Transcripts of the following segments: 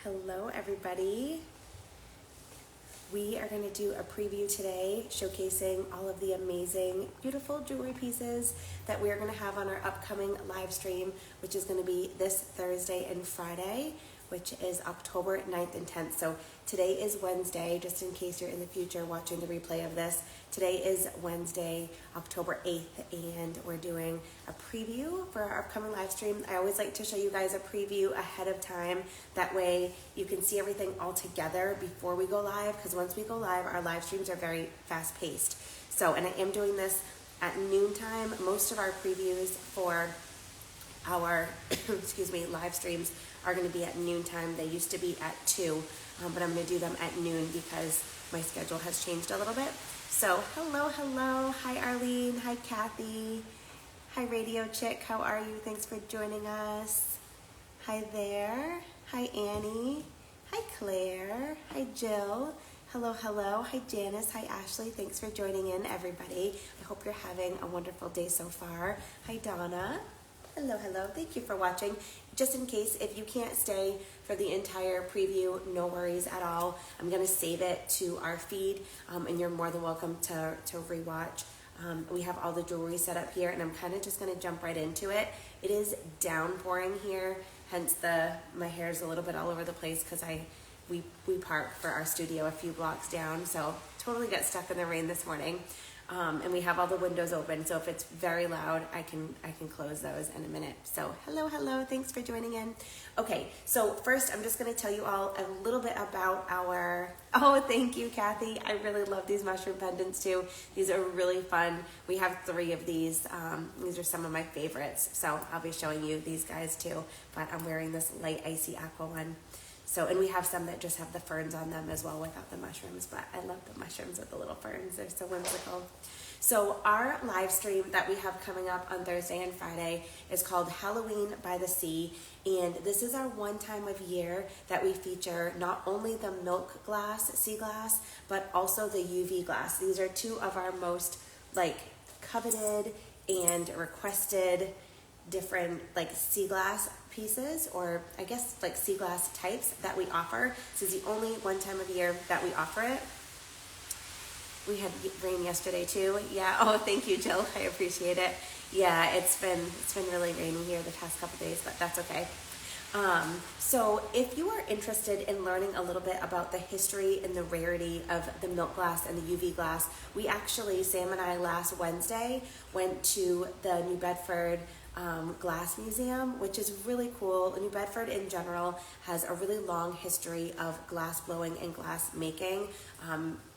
Hello everybody. We are going to do a preview today showcasing all of the amazing, beautiful jewelry pieces that we are going to have on our upcoming live stream, which is going to be this Thursday and Friday, which is October 9th and 10th. So today is Wednesday, just in case you're in the future watching the replay of this. Today is Wednesday, October 8th, and we're doing a preview for our upcoming live stream. I always like to show you guys a preview ahead of time. That way you can see everything all together before we go live, because once we go live, our live streams are very fast paced. So, and I am doing this at noontime. Most of our previews for our live streams are going to be at noontime. They used to be at 2, but I'm going to do them at noon because my schedule has changed a little bit. So hello. Hi Arlene. Hi Kathy. Hi Radio Chick. How are you? Thanks for joining us. Hi there. Hi Annie. Hi Claire. Hi Jill. Hello. Hi Janice. Hi Ashley. Thanks for joining in, everybody. I hope you're having a wonderful day so far. Hi Donna. Hello. Thank you for watching. Just in case, if you can't stay for the entire preview, no worries at all. I'm going to save it to our feed, and you're more than welcome to rewatch. We have all the jewelry set up here, and I'm kind of just going to jump right into it. It is downpouring here, hence my hair is a little bit all over the place because we parked for our studio a few blocks down, so totally got stuck in the rain this morning. And we have all the windows open, so if it's very loud, I can close those in a minute. So hello, thanks for joining in. Okay, so first I'm just going to tell you all a little bit about thank you, Kathy. I really love these mushroom pendants too. These are really fun. We have 3 of these. These are some of my favorites, so I'll be showing you these guys too, but I'm wearing this light icy aqua one. So, and we have some that just have the ferns on them as well without the mushrooms, but I love the mushrooms with the little ferns. They're so whimsical. So our live stream that we have coming up on Thursday and Friday is called Halloween by the Sea. And this is our one time of year that we feature not only the milk glass, sea glass, but also the UV glass. These are 2 of our most coveted and requested different sea glass pieces, or I guess sea glass types that we offer. This is the only one time of year that we offer it. We had rain yesterday too. Yeah. Oh, thank you, Jill. I appreciate it. Yeah, it's been really rainy here the past couple days, but that's okay. So if you are interested in learning a little bit about the history and the rarity of the milk glass and the UV glass, we actually, Sam and I last Wednesday went to the New Bedford Glass Museum, which is really cool. New Bedford in general has a really long history of glass blowing and glass making.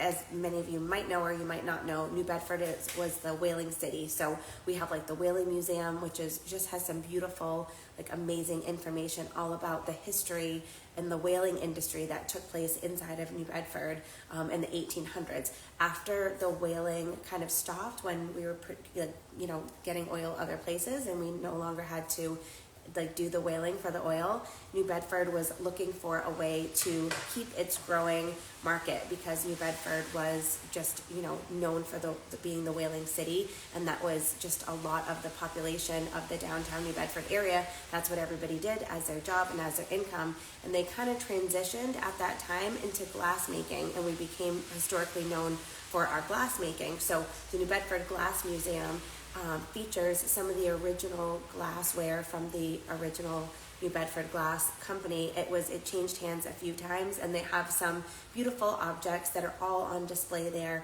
As many of you might know or you might not know, New Bedford was the whaling city. So we have the Whaling Museum, which just has some beautiful, amazing information all about the history and the whaling industry that took place inside of New Bedford in the 1800s. After the whaling kind of stopped, when we were getting oil other places and we no longer had to do the whaling for the oil, New Bedford was looking for a way to keep its growing market, because New Bedford was just known for being the whaling city, and that was just a lot of the population of the downtown New Bedford area. That's what everybody did as their job and as their income, and they kind of transitioned at that time into glass making, and we became historically known for our glass making. So the New Bedford Glass Museum features some of the original glassware from the original New Bedford Glass Company. It changed hands a few times, and they have some beautiful objects that are all on display there,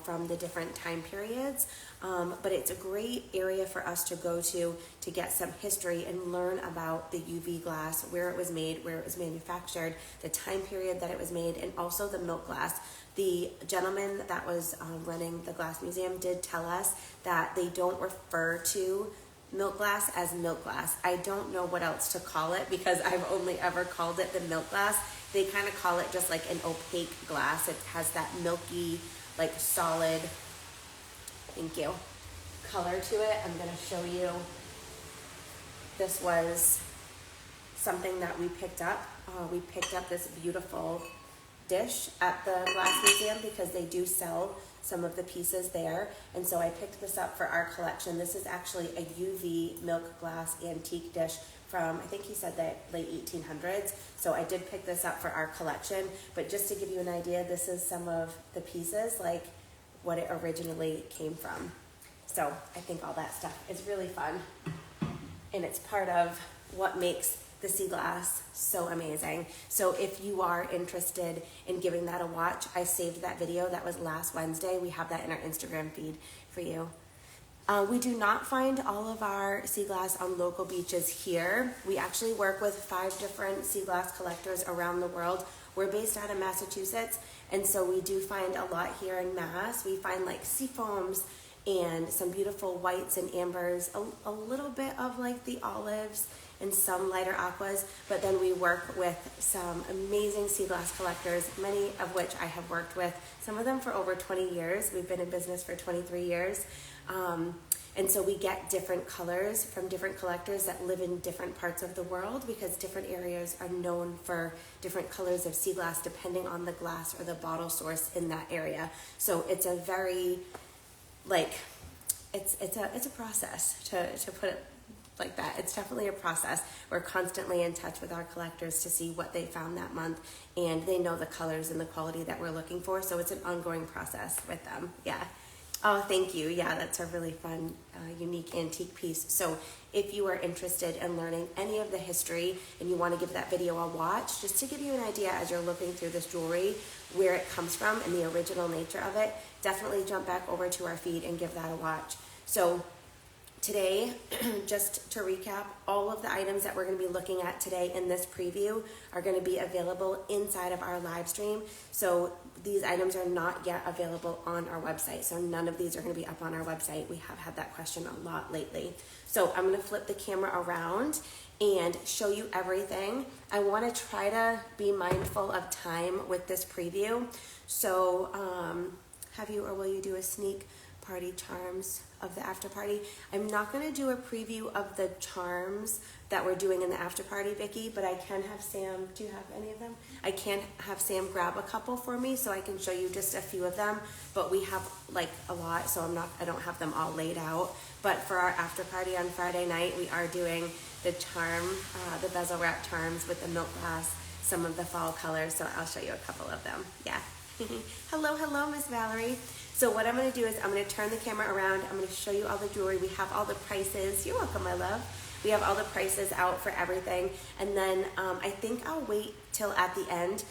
from the different time periods. But it's a great area for us to go to get some history and learn about the UV glass, where it was made, where it was manufactured, the time period that it was made, and also the milk glass. The gentleman that was running the glass museum did tell us that they don't refer to milk glass as milk glass. I don't know what else to call it, because I've only ever called it the milk glass. They kind of call it just an opaque glass. It has that milky, solid, thank you, color to it. I'm going to show you. This was something that we picked up. We picked up this beautiful dish at the Glass Museum because they do sell some of the pieces there, and so I picked this up for our collection. This is actually a UV milk glass antique dish from, I think he said the late 1800s. So I did pick this up for our collection, but just to give you an idea, this is some of the pieces, like what it originally came from. So I think all that stuff is really fun, and it's part of what makes the sea glass so amazing. So if you are interested in giving that a watch, I saved that video. That was last Wednesday. We have that in our Instagram feed for you. We do not find all of our sea glass on local beaches here. We actually work with 5 different sea glass collectors around the world. We're based out of Massachusetts, and so we do find a lot here in Mass. We find like sea foams and some beautiful whites and ambers, a little bit of like the olives and some lighter aquas, but then we work with some amazing sea glass collectors, many of which I have worked with, some of them for over 20 years. We've been in business for 23 years. And so we get different colors from different collectors that live in different parts of the world, because different areas are known for different colors of sea glass depending on the glass or the bottle source in that area. So it's a very, like, it's a process to put it like that. It's definitely a process. We're constantly in touch with our collectors to see what they found that month, and they know the colors and the quality that we're looking for. So it's an ongoing process with them. Yeah. Oh, thank you. Yeah, that's a really fun, unique antique piece. So if you are interested in learning any of the history and you want to give that video a watch, just to give you an idea as you're looking through this jewelry, where it comes from and the original nature of it, definitely jump back over to our feed and give that a watch. So today, just to recap, all of the items that we're going to be looking at today in this preview are going to be available inside of our live stream. So these items are not yet available on our website. So none of these are going to be up on our website. We have had that question a lot lately. So I'm going to flip the camera around and show you everything. I want to try to be mindful of time with this preview. So have you or will you do a sneak party charms of the after party? I'm not going to do a preview of the charms that we're doing in the after party, Vicki, but I can have Sam, do you have any of them? I can have Sam grab a couple for me so I can show you just a few of them, but we have like a lot, so I don't have them all laid out. But for our after party on Friday night, we are doing the charm, the bezel wrap charms with the milk glass, some of the fall colors, so I'll show you a couple of them. Yeah. Hello, Miss Valerie. So what I'm going to do is I'm going to turn the camera around. I'm going to show you all the jewelry. We have all the prices. You're welcome, my love. We have all the prices out for everything. And then I think I'll wait till at the end,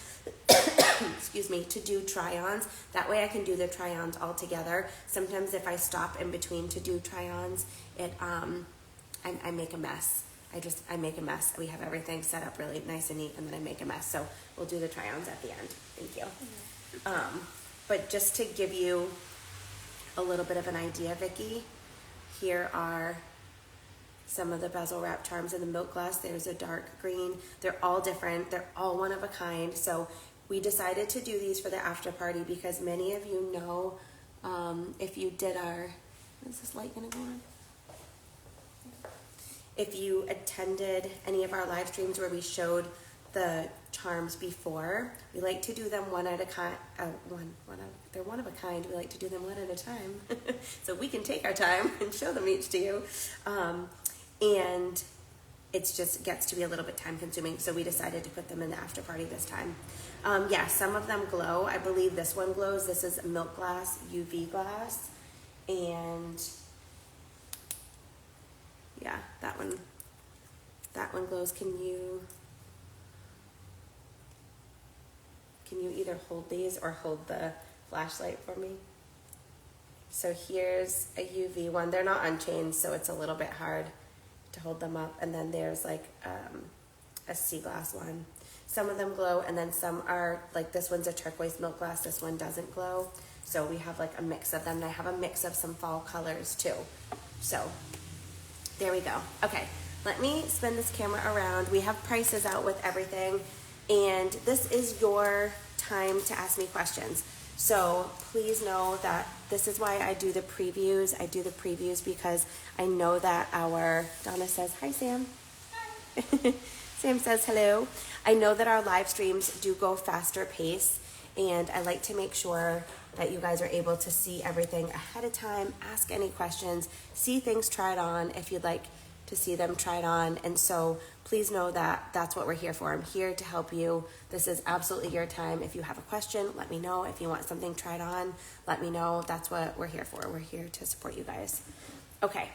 excuse me, to do try-ons. That way I can do the try-ons all together. Sometimes if I stop in between to do try-ons, I make a mess. I make a mess. We have everything set up really nice and neat, and then I make a mess. So we'll do the try-ons at the end. Thank you. But just to give you a little bit of an idea, Vicki, here are some of the bezel wrap charms in the milk glass. There's a dark green. They're all different. They're all one of a kind. So we decided to do these for the after party because many of you know, if you did our, is this light gonna go on? If you attended any of our live streams where we showed the charms before, we like to do them one at a kind. They're one of a kind. We like to do them one at a time, so we can take our time and show them each to you. And it just gets to be a little bit time consuming, so we decided to put them in the after party this time. Yeah, some of them glow. I believe this one glows. This is milk glass, UV glass, and yeah, that one glows. Can you either hold these or hold the flashlight for me? So here's a UV one. They're not unchained, so it's a little bit hard to hold them up. And then there's like a sea glass one. Some of them glow, and then some are like, this one's a turquoise milk glass. This one doesn't glow. So we have like a mix of them, and I have a mix of some fall colors too. So there we go. Okay, let me spin this camera around. We have prices out with everything, and this is your time to ask me questions. So please know that this is why I do the previews. I do the previews because I know that Donna says, hi, Sam. Hi. Sam says hello. I know that our live streams do go faster pace, and I like to make sure that you guys are able to see everything ahead of time, ask any questions, see things tried on if you'd like to see them tried on. And so please know that that's what we're here for. I'm here to help you. This is absolutely your time. If you have a question, let me know. If you want something tried on, let me know. That's what we're here for. We're here to support you guys. Okay,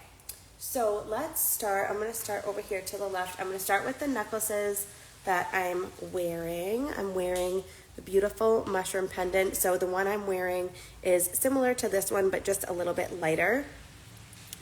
so let's start. I'm going to start over here to the left. I'm going to start with the necklaces that I'm wearing. I'm wearing the beautiful mushroom pendant. So the one I'm wearing is similar to this one, but just a little bit lighter.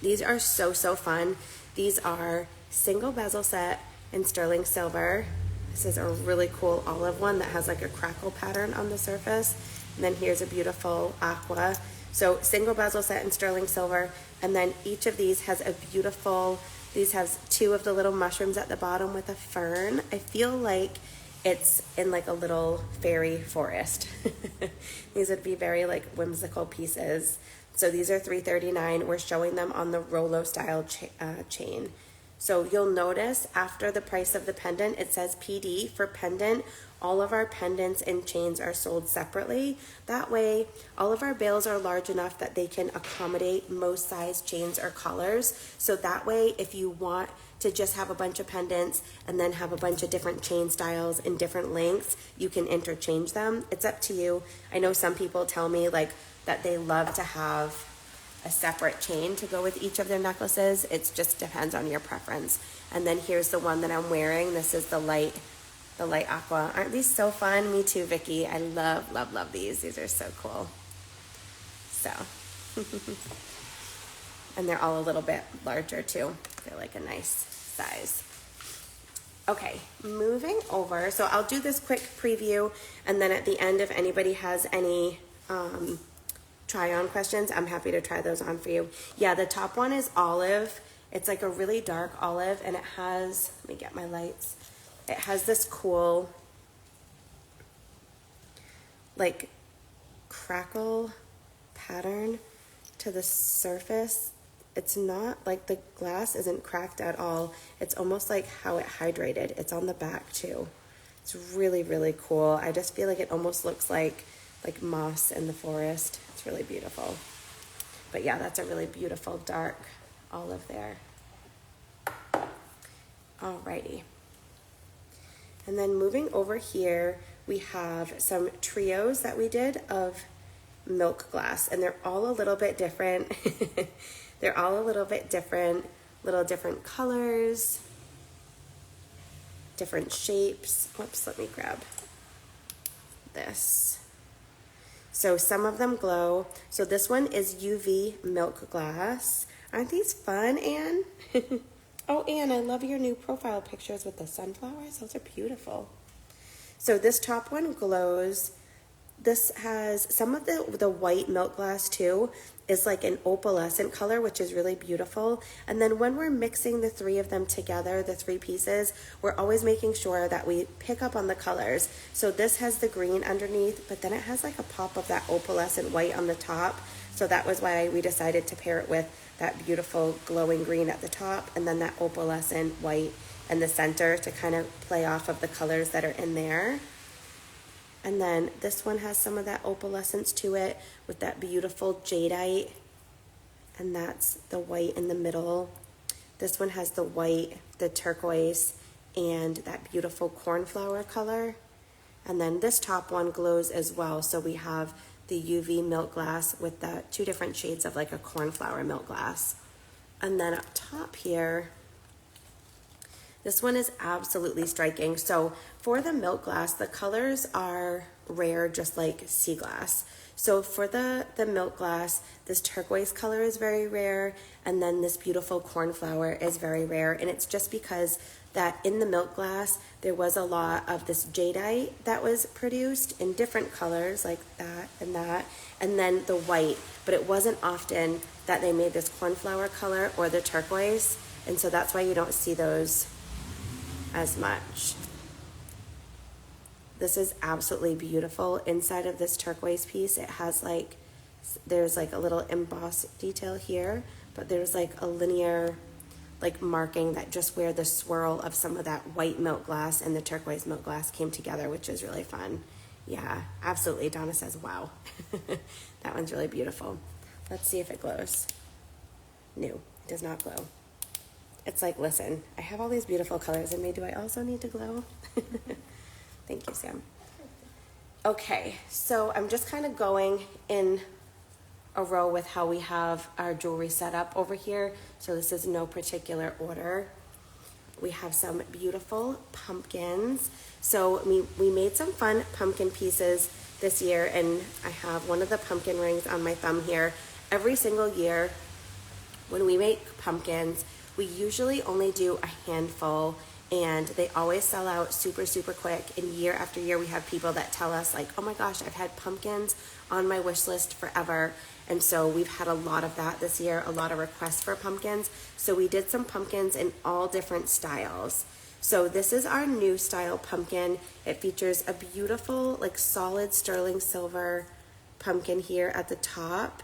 These are so fun. These are single bezel set in sterling silver. This is a really cool olive one that has like a crackle pattern on the surface. And then here's a beautiful aqua. So single bezel set in sterling silver. And then each of these has a beautiful, these has two of the little mushrooms at the bottom with a fern. I feel like it's in like a little fairy forest. These would be very like whimsical pieces. So these are $3.39. We're showing them on the Rolo style chain. So you'll notice after the price of the pendant, it says PD for pendant. All of our pendants and chains are sold separately. That way, all of our bales are large enough that they can accommodate most size chains or collars. So that way, if you want to just have a bunch of pendants and then have a bunch of different chain styles in different lengths, you can interchange them. It's up to you. I know some people tell me like that they love to have a separate chain to go with each of their necklaces. It just depends on your preference. And then here's the one that I'm wearing. This is the light aqua. Aren't these so fun? Me too, Vicky. I love these. These are so cool. So, and they're all a little bit larger too. They're like a nice size. Okay, moving over. So I'll do this quick preview, and then at the end, if anybody has any try on questions, I'm happy to try those on for you. Yeah, the top one is olive. It's like a really dark olive, and it has, let me get my lights. It has this cool like crackle pattern to the surface. It's not like the glass isn't cracked at all. It's almost like how it hydrated. It's on the back too. It's really cool. I just feel like it almost looks like moss in the forest. It's really beautiful. But yeah, that's a really beautiful dark olive there. Alrighty. And then moving over here, we have some trios that we did of milk glass, and they're all a little bit different. They're all a little bit different, little different colors, different shapes. Oops, let me grab this. So some of them glow. So this one is UV milk glass. Aren't these fun, Anne? Oh, Anne, I love your new profile pictures with the sunflowers. Those are beautiful. So this top one glows. This has some of the white milk glass too is like an opalescent color, which is really beautiful. And then when we're mixing the three of them together, the three pieces, we're always making sure that we pick up on the colors. So this has the green underneath, but then it has like a pop of that opalescent white on the top. So that was why we decided to pair it with that beautiful glowing green at the top, and then that opalescent white in the center to kind of play off of the colors that are in there. And then this one has some of that opalescence to it with that beautiful jadeite, and that's the white in the middle. This one has the white, the turquoise, and that beautiful cornflower color. And then this top one glows as well. So we have the UV milk glass with the two different shades of like a cornflower milk glass. And then up top here, this one is absolutely striking. So for the milk glass, the colors are rare, just like sea glass. So for the milk glass, this turquoise color is very rare, and then this beautiful cornflower is very rare. And it's just because that in the milk glass, there was a lot of this jadeite that was produced in different colors like that, and then the white. But it wasn't often that they made this cornflower color or the turquoise, and so that's why you don't see those as much. This is absolutely beautiful. Inside of this turquoise piece, it has like, there's like a little embossed detail here, but there's like a linear like marking that just where the swirl of some of that white milk glass and the turquoise milk glass came together, which is really fun. Yeah, absolutely. Donna says, wow. That one's really beautiful. Let's see if it glows. No, it does not glow. It's like, listen, I have all these beautiful colors in me. Do I also need to glow? Thank you, Sam. Okay, so I'm just kind of going in a row with how we have our jewelry set up over here. So this is no particular order. We have some beautiful pumpkins. So we made some fun pumpkin pieces this year, and I have one of the pumpkin rings on my thumb here. Every single year when we make pumpkins, we usually only do a handful, and they always sell out super, super quick. And year after year, we have people that tell us like, oh my gosh, I've had pumpkins on my wish list forever. And so we've had a lot of that this year, a lot of requests for pumpkins. So we did some pumpkins in all different styles. So this is our new style pumpkin. It features a beautiful, like solid sterling silver pumpkin here at the top.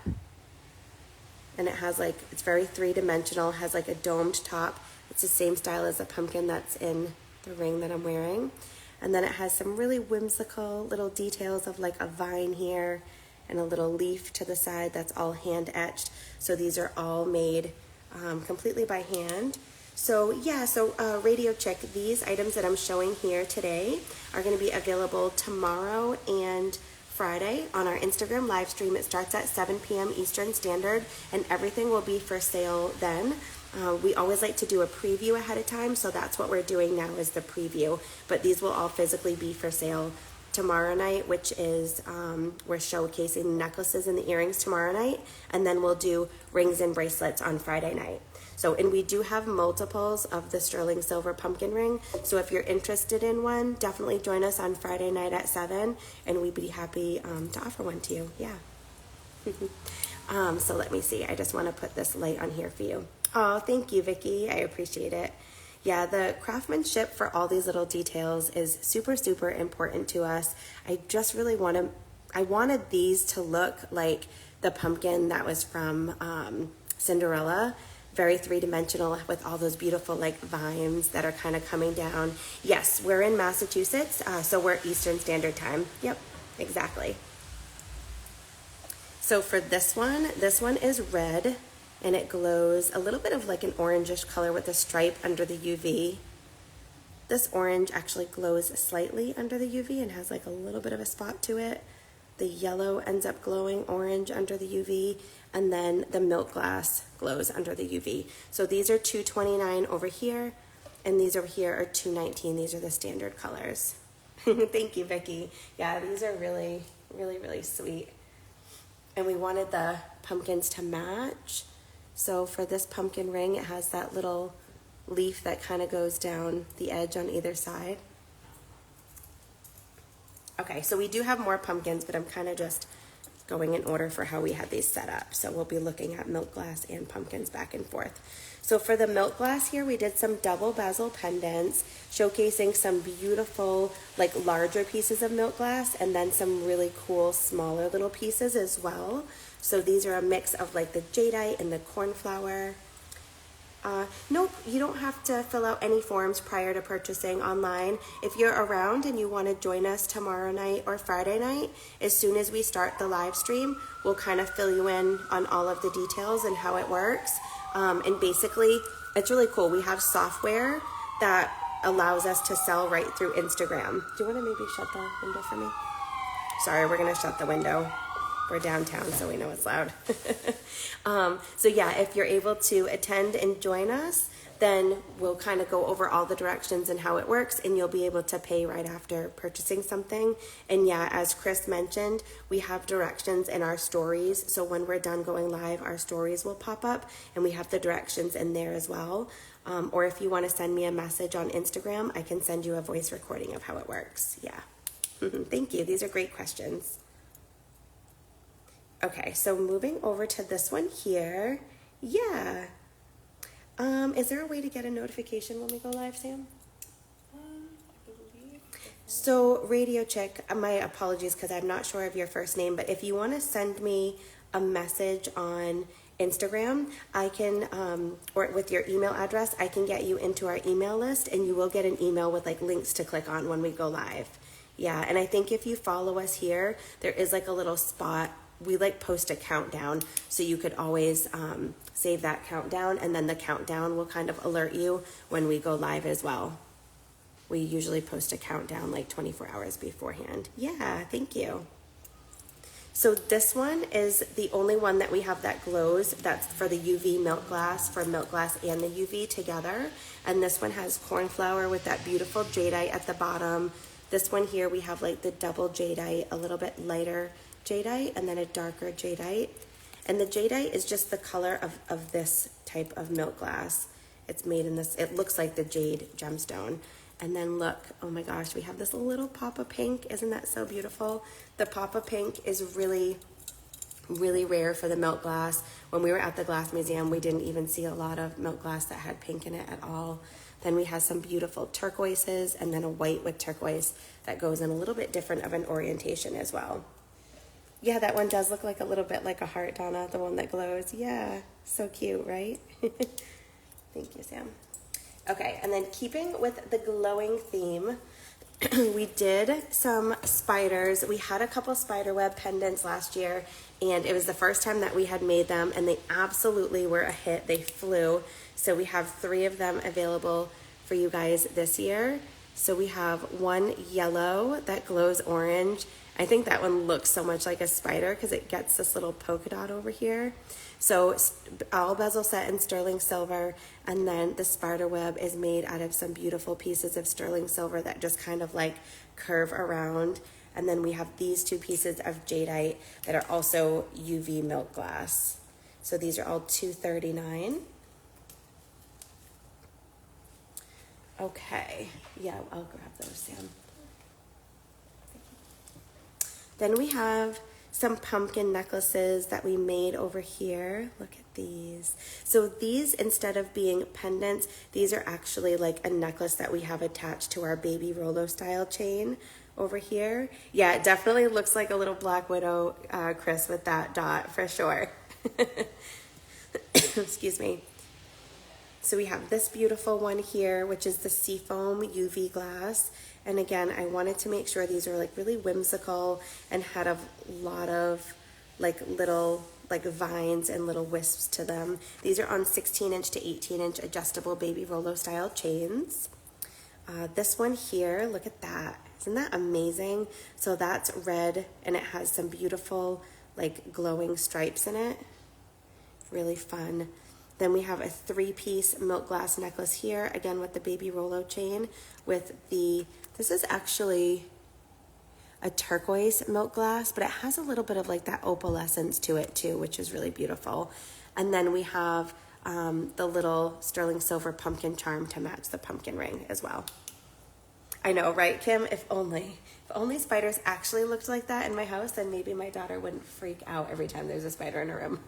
And it has like, it's very three-dimensional, has like a domed top. It's the same style as the pumpkin that's in the ring that I'm wearing. And then it has some really whimsical little details of like a vine here and a little leaf to the side that's all hand etched. So these are all made completely by hand. So yeah, Radio Chick, these items that I'm showing here today are gonna be available tomorrow and Friday on our Instagram live stream. It starts at 7 p.m. Eastern Standard, and everything will be for sale then. We always like to do a preview ahead of time, so that's what we're doing now is the preview. But these will all physically be for sale tomorrow night, which is we're showcasing necklaces and the earrings tomorrow night, and then we'll do rings and bracelets on Friday night. So, and we do have multiples of the sterling silver pumpkin ring. So if you're interested in one, definitely join us on Friday night at 7, and we'd be happy to offer one to you. Yeah. So let me see. I just want to put this light on here for you. Oh, thank you, Vicki. I appreciate it. Yeah, the craftsmanship for all these little details is super, super important to us. I just really I wanted these to look like the pumpkin that was from Cinderella. Very three-dimensional with all those beautiful like vines that are kind of coming down. Yes, we're in Massachusetts, so we're Eastern Standard Time. Yep, exactly. So for this one is red, and it glows a little bit of like an orangish color with a stripe under the UV. This orange actually glows slightly under the UV and has like a little bit of a spot to it. The yellow ends up glowing orange under the UV, and then the milk glass glows under the UV. So these are $229 over here, and these over here are $219. These are the standard colors. Thank you, Vicki. Yeah, these are really, really, really sweet. And we wanted the pumpkins to match. So for this pumpkin ring, it has that little leaf that kind of goes down the edge on either side. Okay, so we do have more pumpkins, but I'm kind of just going in order for how we had these set up. So we'll be looking at milk glass and pumpkins back and forth. So for the milk glass here, we did some double bezel pendants, showcasing some beautiful, like larger pieces of milk glass, and then some really cool smaller little pieces as well. So these are a mix of like the jadeite and the cornflower. Nope, you don't have to fill out any forms prior to purchasing online. If you're around and you want to join us tomorrow night or Friday night, as soon as we start the live stream, we'll kind of fill you in on all of the details and how it works. And basically, it's really cool. We have software that allows us to sell right through Instagram. Do you want to maybe shut the window for me? Sorry, we're going to shut the window. We're downtown, so we know it's loud. So yeah, if you're able to attend and join us, then we'll kind of go over all the directions and how it works, and you'll be able to pay right after purchasing something. And yeah, as Chris mentioned, we have directions in our stories. So when we're done going live, our stories will pop up, and we have the directions in there as well. Or if you want to send me a message on Instagram, I can send you a voice recording of how it works. Yeah. Thank you. These are great questions. Okay, so moving over to this one here. Yeah. Is there a way to get a notification when we go live, Sam? I believe. So Radio Chick, my apologies because I'm not sure of your first name, but if you want to send me a message on Instagram, I can, or with your email address, I can get you into our email list, and you will get an email with like links to click on when we go live. Yeah, and I think if you follow us here, there is like a little spot we like post a countdown, so you could always save that countdown, and then the countdown will kind of alert you when we go live as well. We usually post a countdown like 24 hours beforehand. Yeah, thank you. So this one is the only one that we have that glows. That's for the UV milk glass, for milk glass and the UV together. And this one has cornflower with that beautiful jadeite at the bottom. This one here, we have like the double jadeite, a little bit lighter jadeite, and then a darker jadeite. And the jadeite is just the color of this type of milk glass. It's made in this, it looks like the jade gemstone. And then look, oh my gosh, we have this little pop of pink. Isn't that so beautiful? The pop of pink is really, really rare for the milk glass. When we were at the glass museum, we didn't even see a lot of milk glass that had pink in it at all. Then we have some beautiful turquoises, and then a white with turquoise that goes in a little bit different of an orientation as well. Yeah, that one does look like a little bit like a heart, Donna, the one that glows. Yeah, so cute, right? Thank you, Sam. Okay, and then keeping with the glowing theme, we did some spiders. We had a couple spider web pendants last year, and it was the first time that we had made them, and they absolutely were a hit. They flew. So we have 3 of them available for you guys this year. So we have one yellow that glows orange. I think that one looks so much like a spider because it gets this little polka dot over here. So all bezel set in sterling silver, and then the spider web is made out of some beautiful pieces of sterling silver that just kind of like curve around. And then we have these 2 pieces of jadeite that are also UV milk glass. So these are all $239. Okay, yeah, I'll grab those, Sam. Then we have some pumpkin necklaces that we made over here. Look at these. So these, instead of being pendants, these are actually like a necklace that we have attached to our baby Rolo style chain over here. Yeah, it definitely looks like a little Black Widow, Chris, with that dot for sure. Excuse me. So we have this beautiful one here, which is the seafoam UV glass. And again, I wanted to make sure these are like really whimsical and had a lot of like little like vines and little wisps to them. These are on 16-inch to 18-inch adjustable baby Rolo style chains. This one here, look at that. Isn't that amazing? So that's red, and it has some beautiful like glowing stripes in it. Really fun. Then we have a 3-piece milk glass necklace here, again with the baby Rolo chain with the, this is actually a turquoise milk glass, but it has a little bit of like that opalescence to it too, which is really beautiful. And then we have the little sterling silver pumpkin charm to match the pumpkin ring as well. I know, right, Kim? If only spiders actually looked like that in my house, then maybe my daughter wouldn't freak out every time there's a spider in her room.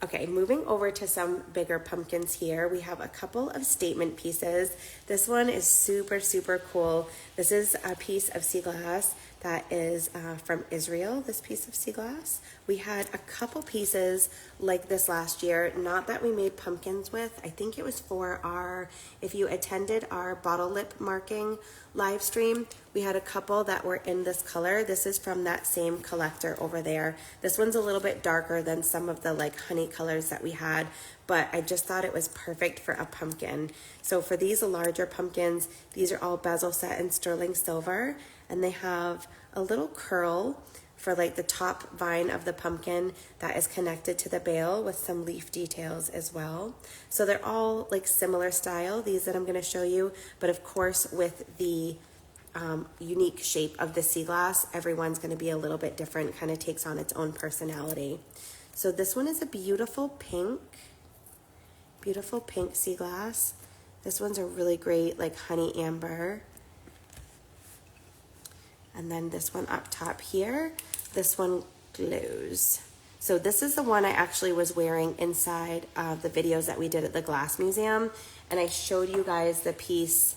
Okay, moving over to some bigger pumpkins here. We have a couple of statement pieces. This one is super, super cool. This is a piece of sea glass that is from Israel, this piece of sea glass. We had a couple pieces like this last year, not that we made pumpkins with. I think it was for our, if you attended our bottle lip marking live stream, we had a couple that were in this color. This is from that same collector over there. This one's a little bit darker than some of the like honey colors that we had, but I just thought it was perfect for a pumpkin. So for these larger pumpkins, these are all bezel set in sterling silver, and they have a little curl for like the top vine of the pumpkin that is connected to the bale with some leaf details as well. So they're all like similar style, these that I'm going to show you, but of course with the unique shape of the sea glass, everyone's going to be a little bit different, kind of takes on its own personality. So this one is a beautiful pink sea glass. This one's a really great like honey amber. And then this one up top here, this one glows. So this is the one I actually was wearing inside of the videos that we did at the Glass Museum. And I showed you guys the piece,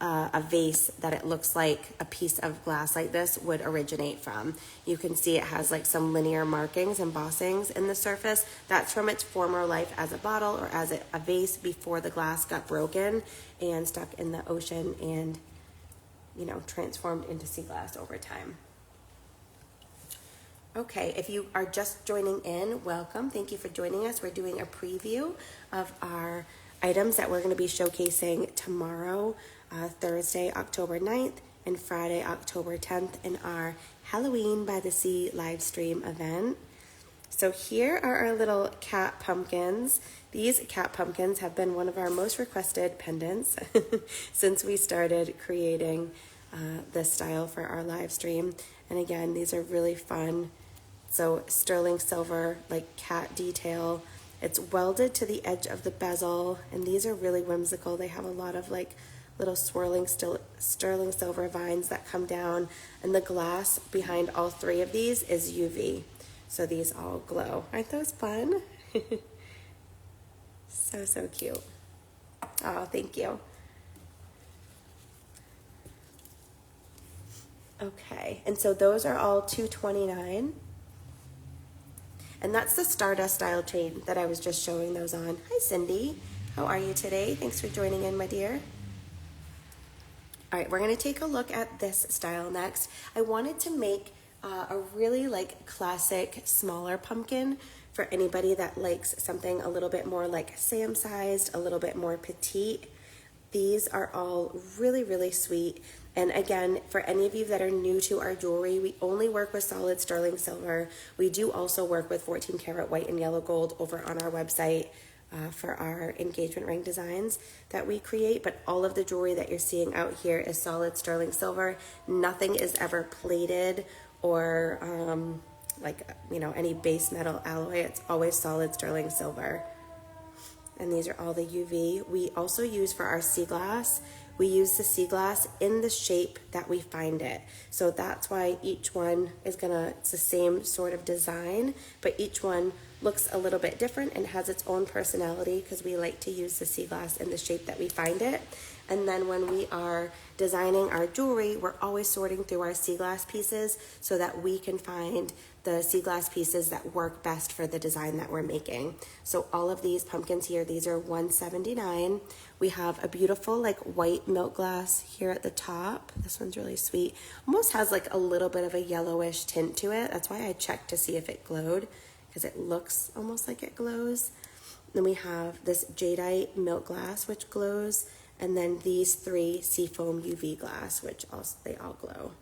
a vase that it looks like a piece of glass like this would originate from. You can see it has like some linear markings, embossings in the surface. That's from its former life as a bottle or as a vase before the glass got broken and stuck in the ocean and you know, transformed into sea glass over time. Okay, if you are just joining in, welcome. Thank you for joining us. We're doing a preview of our items that we're going to be showcasing tomorrow, Thursday, October 9th, and Friday, October 10th in our Halloween by the Sea live stream event. So here are our little cat pumpkins. These cat pumpkins have been one of our most requested pendants since we started creating this style for our live stream. And again, these are really fun. So sterling silver, like cat detail. It's welded to the edge of the bezel, and these are really whimsical. They have a lot of like little swirling sterling silver vines that come down, and the glass behind all three of these is UV. So these all glow. Aren't those fun? So cute. Oh, thank you. Okay, and so those are all $229. And that's the Stardust style chain that I was just showing those on. Hi, Cindy. How are you today? Thanks for joining in, my dear. All right, we're going to take a look at this style next. I wanted to make a really like classic smaller pumpkin for anybody that likes something a little bit more like Sam sized, a little bit more petite. These are all really, really sweet. And again, for any of you that are new to our jewelry, we only work with solid sterling silver. We do also work with 14 karat white and yellow gold over on our website for our engagement ring designs that we create. But all of the jewelry that you're seeing out here is solid sterling silver. Nothing is ever plated or like, you know, any base metal alloy. It's always solid sterling silver. And these are all the UV. We also use for our sea glass, we use the sea glass in the shape that we find it. So that's why each one is it's the same sort of design, but each one looks a little bit different and has its own personality because we like to use the sea glass in the shape that we find it. And then when we are designing our jewelry, we're always sorting through our sea glass pieces so that we can find the sea glass pieces that work best for the design that we're making. So all of these pumpkins here, these are $179. We have a beautiful like white milk glass here at the top. This one's really sweet. Almost has like a little bit of a yellowish tint to it. That's why I checked to see if it glowed, because it looks almost like it glows. Then we have this jadeite milk glass, which glows. And then these three seafoam UV glass, which also, they all glow.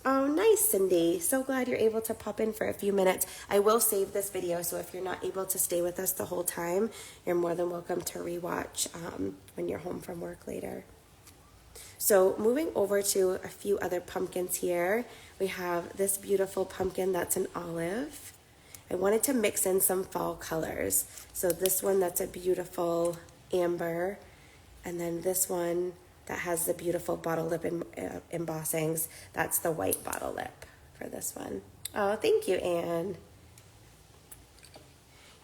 Oh, nice, Cindy. So glad you're able to pop in for a few minutes. I will save this video, so if you're not able to stay with us the whole time, you're more than welcome to rewatch when you're home from work later. So moving over to a few other pumpkins here, we have this beautiful pumpkin that's an olive. I wanted to mix in some fall colors. So this one that's a beautiful amber, and then this one that has the beautiful bottle lip embossings, that's the white bottle lip for this one. Oh, thank you, Anne.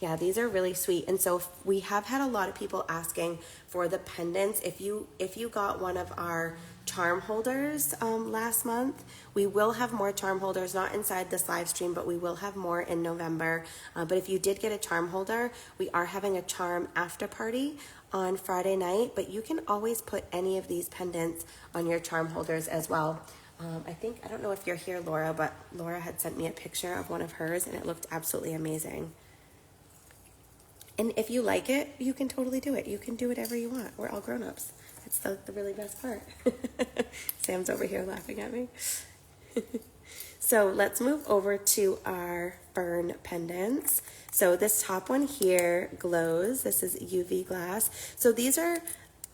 Yeah, these are really sweet. And so we have had a lot of people asking for the pendants. If you got one of our charm holders last month, we will have more charm holders, not inside this live stream, but we will have more in November. But if you did get a charm holder, we are having a charm after party on Friday night, but you can always put any of these pendants on your charm holders as well. I don't know if you're here, Laura, but Laura had sent me a picture of one of hers and it looked absolutely amazing. And if you like it, you can totally do it. You can do whatever you want. We're all grown-ups. That's the really best part. Sam's over here laughing at me. So let's move over to our fern pendants. So this top one here glows. This is UV glass. So these are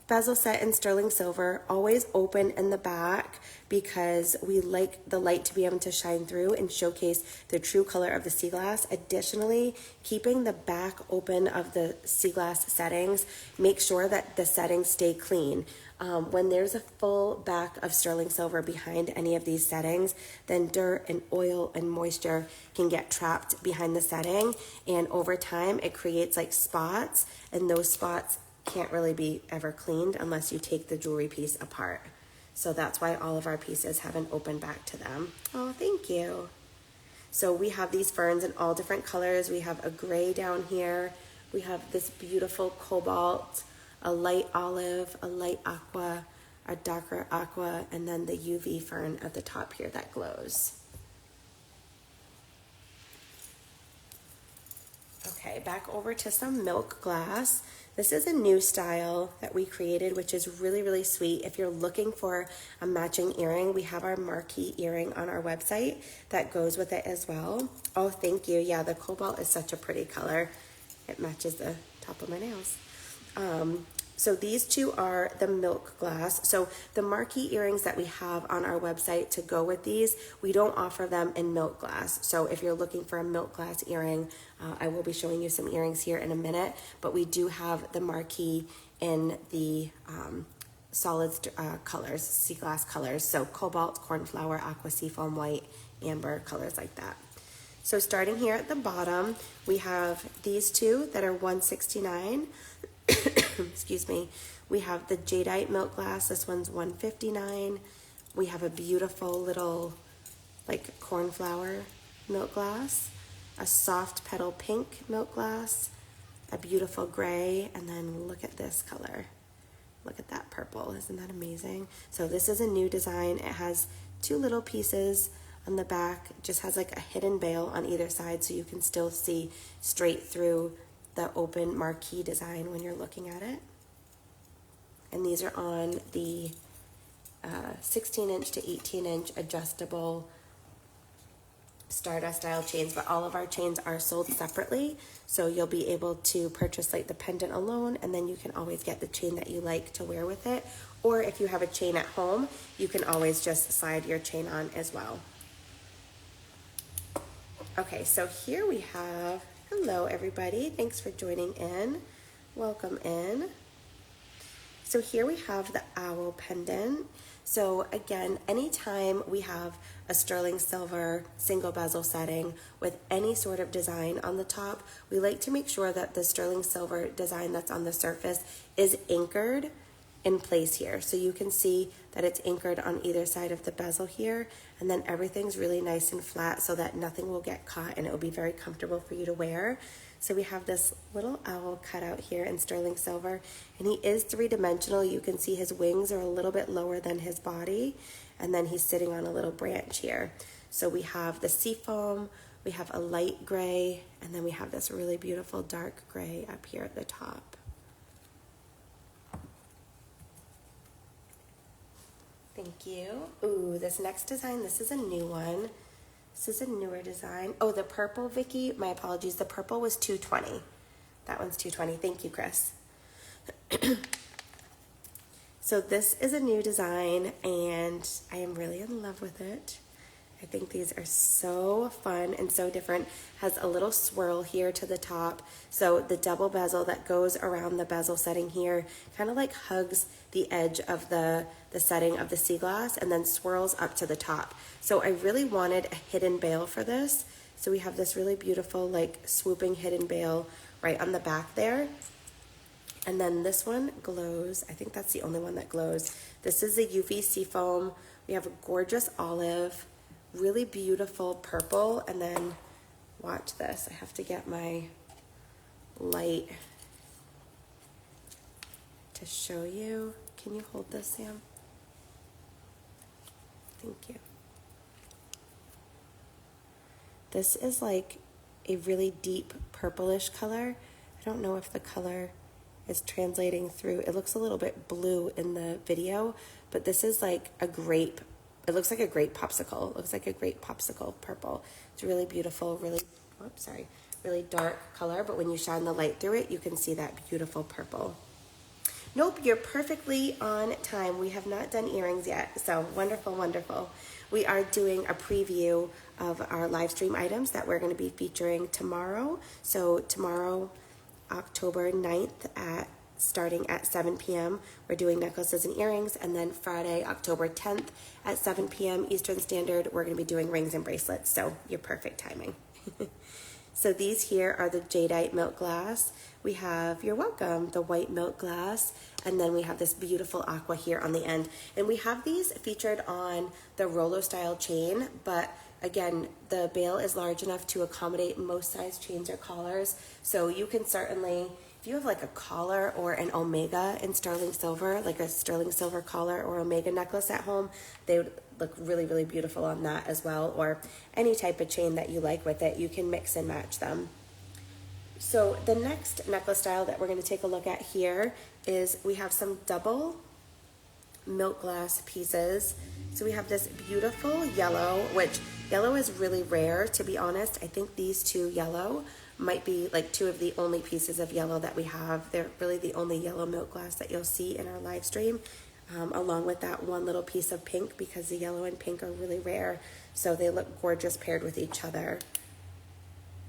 bezel set in sterling silver, always open in the back because we like the light to be able to shine through and showcase the true color of the sea glass. Additionally, keeping the back open of the sea glass settings, make sure that the settings stay clean. When there's a full back of sterling silver behind any of these settings, then dirt and oil and moisture can get trapped behind the setting, and over time it creates like spots, and those spots can't really be ever cleaned unless you take the jewelry piece apart. So that's why all of our pieces have an open back to them. Oh, thank you. So we have these ferns in all different colors. We have a gray down here. We have this beautiful cobalt, a light olive, a light aqua, a darker aqua, and then the UV fern at the top here that glows. Okay, back over to some milk glass. This is a new style that we created, which is really, really sweet. If you're looking for a matching earring, we have our marquee earring on our website that goes with it as well. Oh, thank you. Yeah, the cobalt is such a pretty color. It matches the top of my nails. So these two are the milk glass. So the marquee earrings that we have on our website to go with these, we don't offer them in milk glass. So if you're looking for a milk glass earring, I will be showing you some earrings here in a minute, but we do have the marquee in the solid colors, sea glass colors. So cobalt, cornflower, aqua, seafoam, white, amber, colors like that. So starting here at the bottom, we have these two that are $169. Excuse me. We have the jadeite milk glass. This one's $159. We have a beautiful little like cornflower milk glass, a soft petal pink milk glass, a beautiful gray, and then look at this color. Look at that purple. Isn't that amazing? So this is a new design. It has two little pieces on the back. It just has like a hidden bail on either side so you can still see straight through the open marquee design when you're looking at it. And these are on the 16-inch to 18-inch adjustable Stardust style chains, but all of our chains are sold separately, so you'll be able to purchase like the pendant alone, and then you can always get the chain that you like to wear with it, or if you have a chain at home, you can always just slide your chain on as well. Okay, so here we have, hello everybody, thanks for joining in, welcome in. So here we have the owl pendant. So again, anytime we have a sterling silver single bezel setting with any sort of design on the top, we like to make sure that the sterling silver design that's on the surface is anchored in place here. So you can see that it's anchored on either side of the bezel here, and then everything's really nice and flat so that nothing will get caught and it will be very comfortable for you to wear. So we have this little owl cut out here in sterling silver, and he is three-dimensional. You can see his wings are a little bit lower than his body, and then he's sitting on a little branch here. So we have the seafoam, we have a light gray, and then we have this really beautiful dark gray up here at the top. Thank you. Ooh, this next design, this is a new one. This is a newer design. Oh, the purple, Vicky, my apologies. The purple was $220. That one's $220. Thank you, Chris. So this is a new design, and I am really in love with it. I think these are so fun and so different. Has a little swirl here to the top. So the double bezel that goes around the bezel setting here kind of like hugs the edge of the setting of the sea glass and then swirls up to the top. So I really wanted a hidden bail for this. So we have this really beautiful like swooping hidden bail right on the back there. And then this one glows. I think that's the only one that glows. This is the UV seafoam. We have a gorgeous olive, really beautiful purple, and then watch this. I have to get my light to show you. Can you hold this, Sam? Thank you. This is like a really deep purplish color. I don't know if the color is translating through. It looks a little bit blue in the video, but this is like a grape. It looks like a grape popsicle. It looks like a grape popsicle purple. It's really beautiful, really, oops, sorry, really dark color, but when you shine the light through it, you can see that beautiful purple. Nope, you're perfectly on time. We have not done earrings yet, so wonderful, wonderful. We are doing a preview of our live stream items that we're going to be featuring tomorrow. So tomorrow, October 9th starting at 7 p.m. we're doing necklaces and earrings, and then Friday, October 10th at 7 p.m. Eastern Standard, we're going to be doing rings and bracelets, so you're perfect timing. So these here are the jadeite milk glass. We have, you're welcome, the white milk glass, and then we have this beautiful aqua here on the end. And we have these featured on the Rolo style chain, but again, the bail is large enough to accommodate most size chains or collars, so you can certainly, if if you have like a collar or an omega in sterling silver, like a sterling silver collar or omega necklace at home, they would look really, really beautiful on that as well, or any type of chain that you like with it. You can mix and match them. So the next necklace style that we're going to take a look at here is we have some double milk glass pieces. So we have this beautiful yellow, which yellow is really rare, to be honest. I think these two yellow might be like two of the only pieces of yellow that we have. They're really the only yellow milk glass that you'll see in our live stream, along with that one little piece of pink, because the yellow and pink are really rare. So they look gorgeous paired with each other.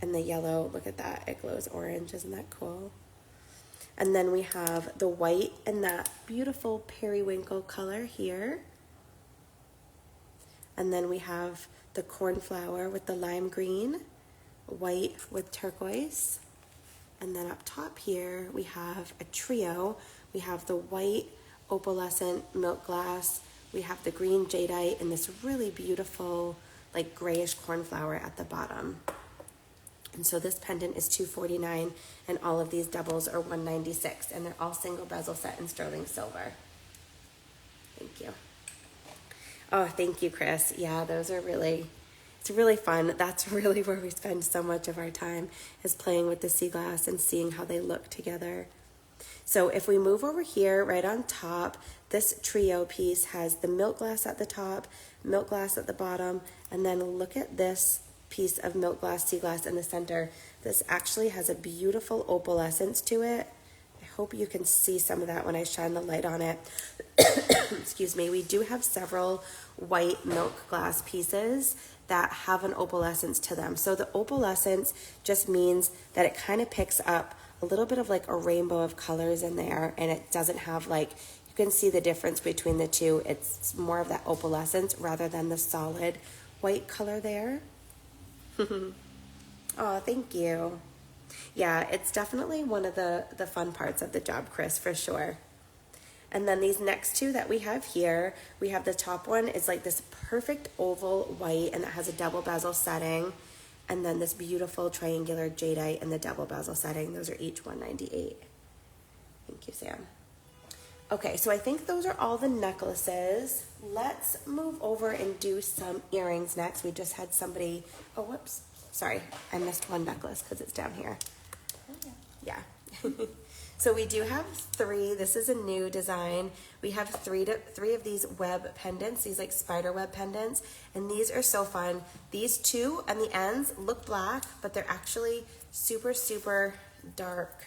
And the yellow, look at that, it glows orange. Isn't that cool? And then we have the white and that beautiful periwinkle color here. And then we have the cornflower with the lime green, white with turquoise. And then up top here, we have a trio. We have the white opalescent milk glass. We have the green jadeite and this really beautiful, like grayish cornflower at the bottom. And so this pendant is $249, and all of these doubles are $196, and they're all single bezel set in sterling silver. Thank you. Oh, thank you, Chris. Yeah, those are it's really fun. That's really where we spend so much of our time, is playing with the sea glass and seeing how they look together. So if we move over here, right on top, this trio piece has the milk glass at the top, milk glass at the bottom, and then look at this piece of milk glass, sea glass in the center. This actually has a beautiful opalescence to it. I hope you can see some of that when I shine the light on it. Excuse me. We do have several white milk glass pieces that have an opalescence to them. So the opalescence just means that it kind of picks up a little bit of like a rainbow of colors in there, and it doesn't have like, you can see the difference between the two. It's more of that opalescence rather than the solid white color there. Oh, thank you. Yeah, it's definitely one of the fun parts of the job, Chris, for sure. And then these next two that we have here, we have the top one is like this perfect oval white, and it has a double bezel setting. And then this beautiful triangular jadeite in the double bezel setting. Those are each $198. Thank you, Sam. Okay, so I think those are all the necklaces. Let's move over and do some earrings next. We just had somebody, oh, whoops. Sorry, I missed one necklace because it's down here. Yeah. So we do have three. This is a new design. We have three of these web pendants, these like spider web pendants, and these are so fun. These two on the ends look black, but they're actually super, super dark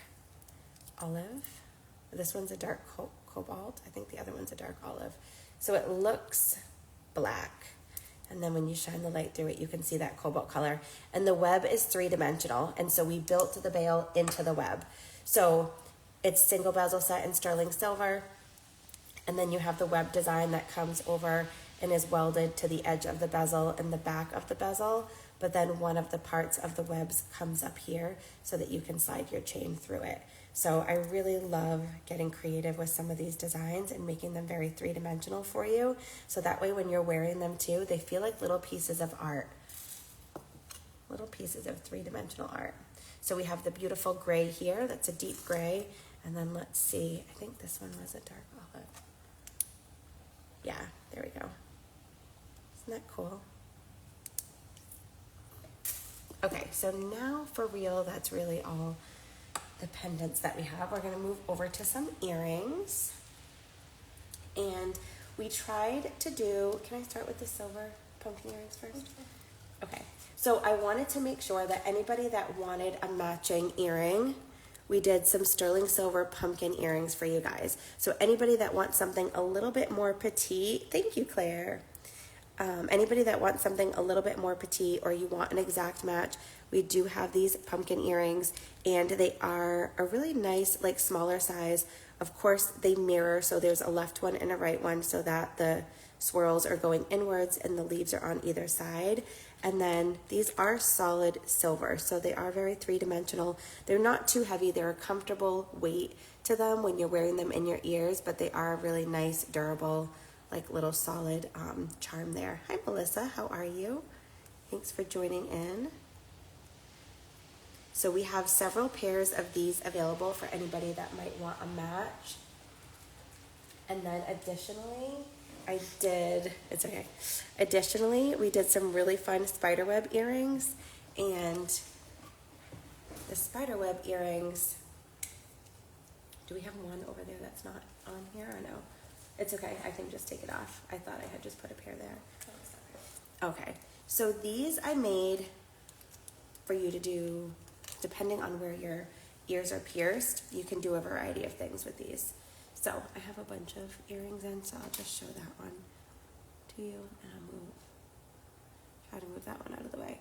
olive. This one's a dark cobalt. I think the other one's a dark olive. So it looks black. And then when you shine the light through it, you can see that cobalt color. And the web is 3-dimensional. And so we built the bail into the web. So it's single bezel set in sterling silver. And then you have the web design that comes over and is welded to the edge of the bezel and the back of the bezel. But then one of the parts of the webs comes up here so that you can slide your chain through it. So I really love getting creative with some of these designs and making them very 3-dimensional for you. So that way when you're wearing them too, they feel like little pieces of art. Little pieces of 3-dimensional art. So we have the beautiful gray here. That's a deep gray. And then let's see. I think this one was a dark olive. Yeah, there we go. Isn't that cool? Okay, so now for real, that's really all the pendants that we have. We're going to move over to some earrings. And we tried to do, can I start with the silver pumpkin earrings first? Okay, so I wanted to make sure that anybody that wanted a matching earring, we did some sterling silver pumpkin earrings for you guys. So anybody that wants something a little bit more petite, thank you, Claire. Anybody that wants something a little bit more petite, or you want an exact match, we do have these pumpkin earrings, and they are a really nice, like smaller size. Of course, they mirror, so there's a left one and a right one so that the swirls are going inwards and the leaves are on either side. And then these are solid silver, so they are very 3-dimensional. They're not too heavy. They're a comfortable weight to them when you're wearing them in your ears, but they are really nice, durable, like little solid charm there. Hi, Melissa. How are you? Thanks for joining in. So we have several pairs of these available for anybody that might want a match. And then additionally, Additionally, we did some really fun spiderweb earrings, and the spiderweb earrings, do we have one over there that's not on here or no? It's okay, I can just take it off. I thought I had just put a pair there. Okay, so these I made for you to do, depending on where your ears are pierced, you can do a variety of things with these. So I have a bunch of earrings in, so I'll just show that one to you, and I'll try to move that one out of the way.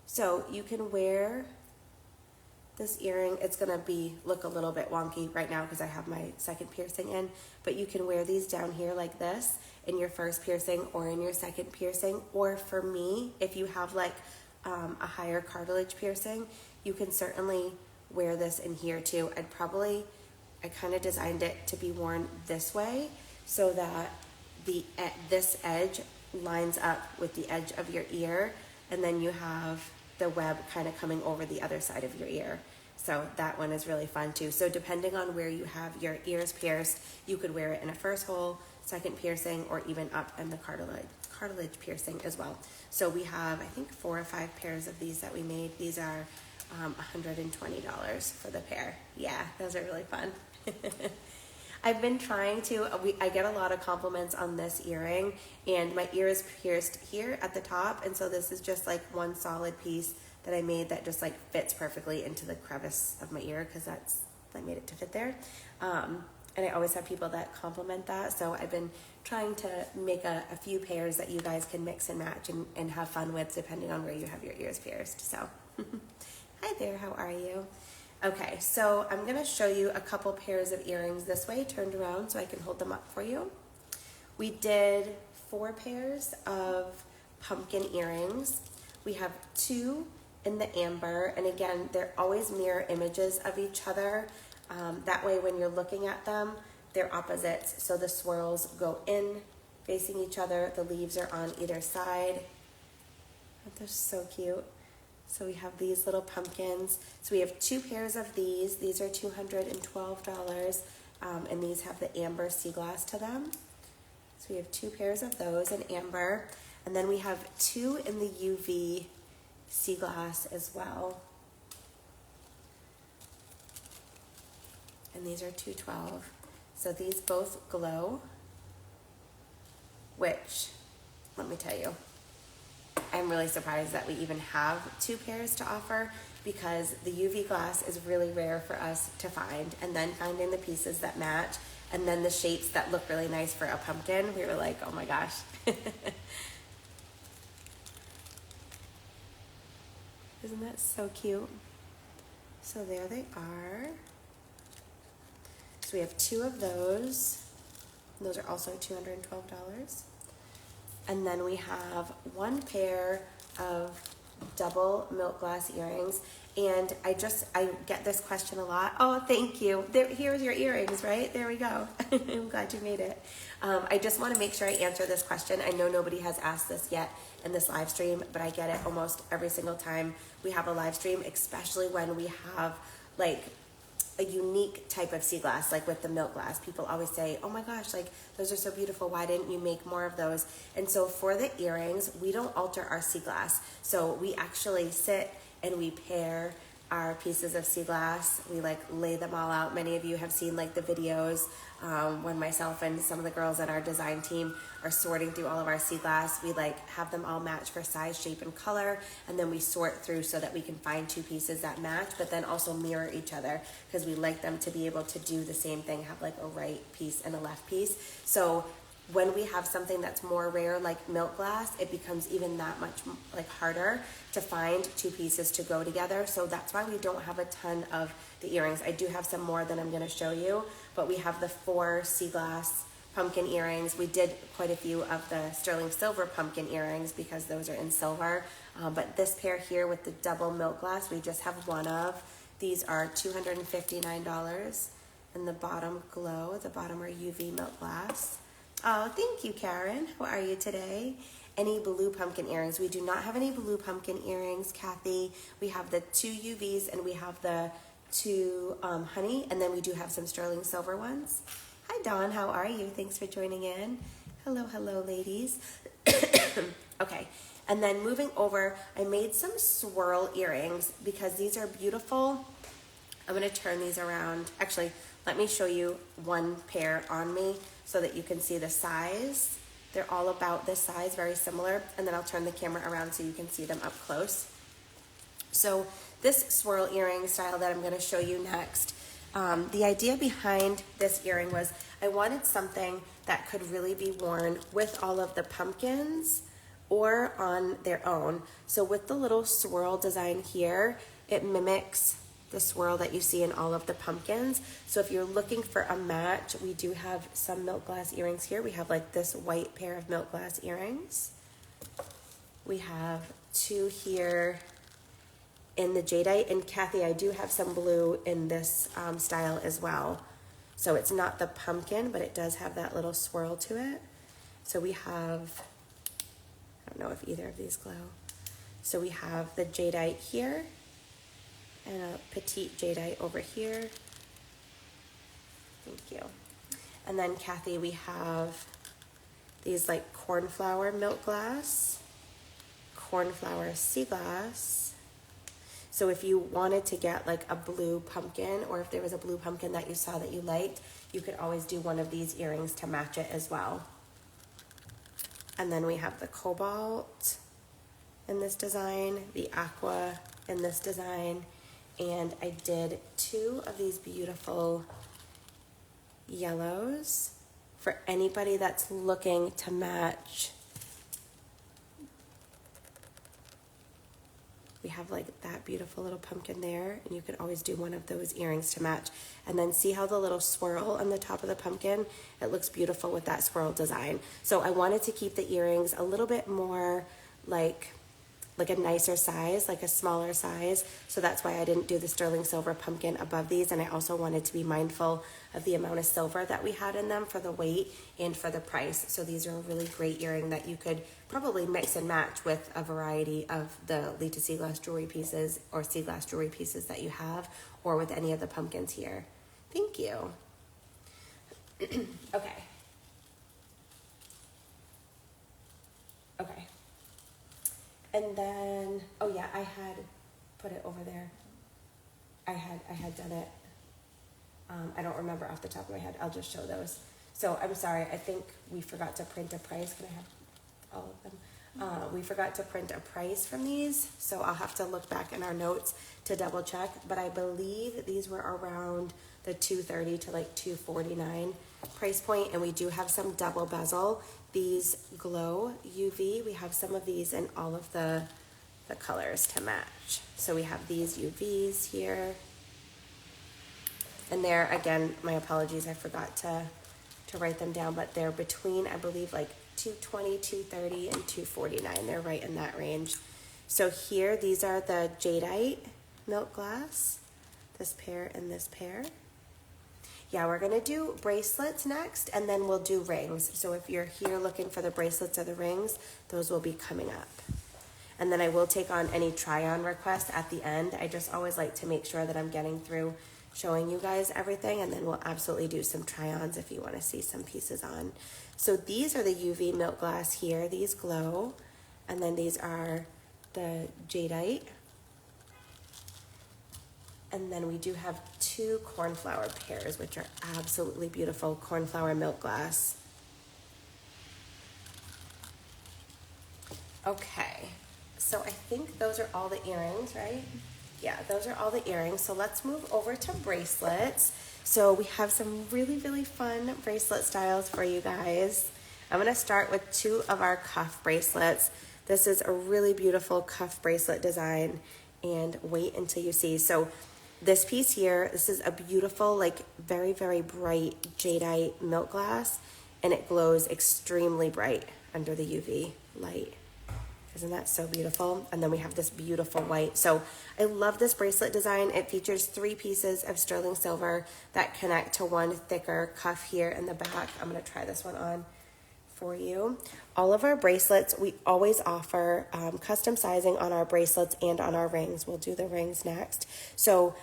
So you can wear this earring. It's gonna look a little bit wonky right now because I have my second piercing in, but you can wear these down here like this in your first piercing or in your second piercing. Or for me, if you have like a higher cartilage piercing, you can certainly wear this in here too. I kind of designed it to be worn this way so that this edge lines up with the edge of your ear, and then you have the web kind of coming over the other side of your ear. So that one is really fun too. So depending on where you have your ears pierced, you could wear it in a first hole, second piercing, or even up in the cartilage piercing as well. So we have, I think, 4 or 5 pairs of these that we made. These are $120 for the pair. Yeah, those are really fun. I've been trying to, I get a lot of compliments on this earring, and my ear is pierced here at the top, and so this is just like one solid piece that I made that just like fits perfectly into the crevice of my ear, because I made it to fit there. And I always have people that compliment that, so I've been trying to make a few pairs that you guys can mix and match and have fun with depending on where you have your ears pierced. So hi there, how are you? Okay, so I'm going to show you a couple pairs of earrings this way, turned around so I can hold them up for you. We did 4 pairs of pumpkin earrings. We have 2 in the amber, and again, they're always mirror images of each other. That way when you're looking at them, they're opposites. So the swirls go in facing each other, the leaves are on either side. They're so cute. So we have these little pumpkins. So we have 2 pairs of these. These are $212, and these have the amber sea glass to them. So we have 2 pairs of those in amber. And then we have 2 in the UV sea glass as well. And these are $212. So these both glow, which, let me tell you, I'm really surprised that we even have 2 pairs to offer, because the UV glass is really rare for us to find, and then finding the pieces that match and then the shapes that look really nice for a pumpkin, we were like, oh my gosh. Isn't that so cute? So there they are. So we have 2 of those. Those are also $212. And then we have 1 pair of double milk glass earrings. And I get this question a lot. Oh, thank you. Here's your earrings, right? There we go. I'm glad you made it. I just want to make sure I answer this question. I know nobody has asked this yet in this live stream, but I get it almost every single time we have a live stream, especially when we have like a unique type of sea glass, like with the milk glass. People always say, oh my gosh, like those are so beautiful, why didn't you make more of those? And so for the earrings, we don't alter our sea glass. So we actually sit and we pair our pieces of sea glass. We like lay them all out. Many of you have seen like the videos when myself and some of the girls on our design team are sorting through all of our sea glass. We like have them all match for size, shape, and color, and then we sort through so that we can find 2 pieces that match, but then also mirror each other, because we like them to be able to do the same thing, have like a right piece and a left piece. So when we have something that's more rare, like milk glass, it becomes even that much like harder to find 2 pieces to go together. So that's why we don't have a ton of the earrings. I do have some more that I'm going to show you, but we have the 4 sea glass pumpkin earrings. We did quite a few of the sterling silver pumpkin earrings because those are in silver. But this pair here with the double milk glass, we just have 1 of. These are $259, and the bottom glow. The bottom are UV milk glass. Oh, thank you, Karen. How are you today? Any blue pumpkin earrings? We do not have any blue pumpkin earrings, Kathy. We have the 2 UVs and we have the 2 honey, and then we do have some sterling silver ones. Hi, Dawn. How are you? Thanks for joining in. Hello, hello, ladies. Okay, and then moving over, I made some swirl earrings because these are beautiful. I'm going to turn these around. Actually, let me show you one pair on me so that you can see the size. They're all about this size, very similar. And then I'll turn the camera around so you can see them up close. So this swirl earring style that I'm going to show you next, the idea behind this earring was I wanted something that could really be worn with all of the pumpkins or on their own. So with the little swirl design here, it mimics the swirl that you see in all of the pumpkins. So if you're looking for a match, we do have some milk glass earrings here. We have like this white pair of milk glass earrings. We have 2 here in the jadeite, and Kathy, I do have some blue in this style as well. So it's not the pumpkin, but it does have that little swirl to it. So we have, I don't know if either of these glow. So we have the jadeite here, and a petite jadeite over here. Thank you. And then Kathy, we have these like cornflower milk glass, cornflower sea glass. So if you wanted to get like a blue pumpkin, or if there was a blue pumpkin that you saw that you liked, you could always do one of these earrings to match it as well. And then we have the cobalt in this design, the aqua in this design, and I did 2 of these beautiful yellows for anybody that's looking to match. We have like that beautiful little pumpkin there, and you could always do one of those earrings to match. And then see how the little swirl on the top of the pumpkin, it looks beautiful with that swirl design. So I wanted to keep the earrings a little bit more like a nicer size, like a smaller size. So that's why I didn't do the sterling silver pumpkin above these. And I also wanted to be mindful of the amount of silver that we had in them for the weight and for the price. So these are a really great earring that you could probably mix and match with a variety of the Lita Sea Glass jewelry pieces or sea glass jewelry pieces that you have, or with any of the pumpkins here. Thank you. Okay. Okay. And then, oh yeah, I had put it over there. I had done it. I don't remember off the top of my head. I'll just show those. So I'm sorry, I think we forgot to print a price. Can I have all of them? We forgot to print a price from these, so I'll have to look back in our notes to double check. But I believe these were around the $230 to like $249 price point, and we do have some double bezel. These glow UV. We have some of these in all of the colors to match. So we have these UVs here. And there, again, my apologies, I forgot to write them down, but they're between, I believe, like $220, $230, and $249. They're right in that range. So here, these are the jadeite milk glass, this pair and this pair. Yeah, we're gonna do bracelets next, and then we'll do rings. So if you're here looking for the bracelets or the rings, those will be coming up. And then I will take on any try-on requests at the end. I just always like to make sure that I'm getting through showing you guys everything, and then we'll absolutely do some try-ons if you want to see some pieces on. So these are the UV milk glass here. These glow, and then these are the jadeite. And then we do have 2 cornflower pairs, which are absolutely beautiful, cornflower milk glass. Okay, so I think those are all the earrings, right? Yeah, those are all the earrings. So let's move over to bracelets. So we have some really, really fun bracelet styles for you guys. I'm gonna start with 2 of our cuff bracelets. This is a really beautiful cuff bracelet design, and wait until you see. So this piece here, this is a beautiful, like very, very bright jadeite milk glass, and it glows extremely bright under the UV light. Isn't that so beautiful? And then we have this beautiful white. So I love this bracelet design. It features 3 pieces of sterling silver that connect to one thicker cuff here in the back. I'm gonna try this one on for you. All of our bracelets, we always offer custom sizing on our bracelets and on our rings. We'll do the rings next. So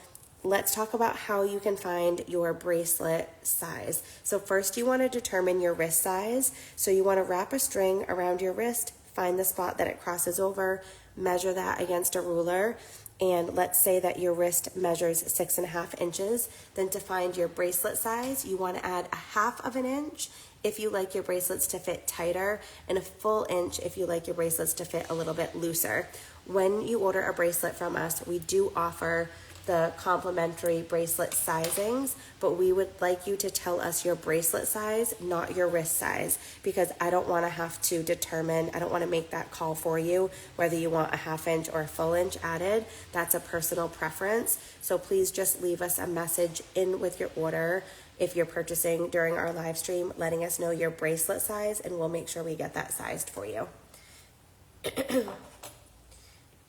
let's talk about how you can find your bracelet size. So first you want to determine your wrist size. So you want to wrap a string around your wrist, find the spot that it crosses over, measure that against a ruler, and let's say that your wrist measures 6.5 inches. Then to find your bracelet size, you want to add 1/2 inch if you like your bracelets to fit tighter, and a full inch if you like your bracelets to fit a little bit looser. When you order a bracelet from us, we do offer the complimentary bracelet sizings, but we would like you to tell us your bracelet size, not your wrist size, because I don't want to have to determine, I don't want to make that call for you, whether you want a 1/2 inch or a full inch added. That's a personal preference. So please just leave us a message in with your order if you're purchasing during our live stream, letting us know your bracelet size, and we'll make sure we get that sized for you.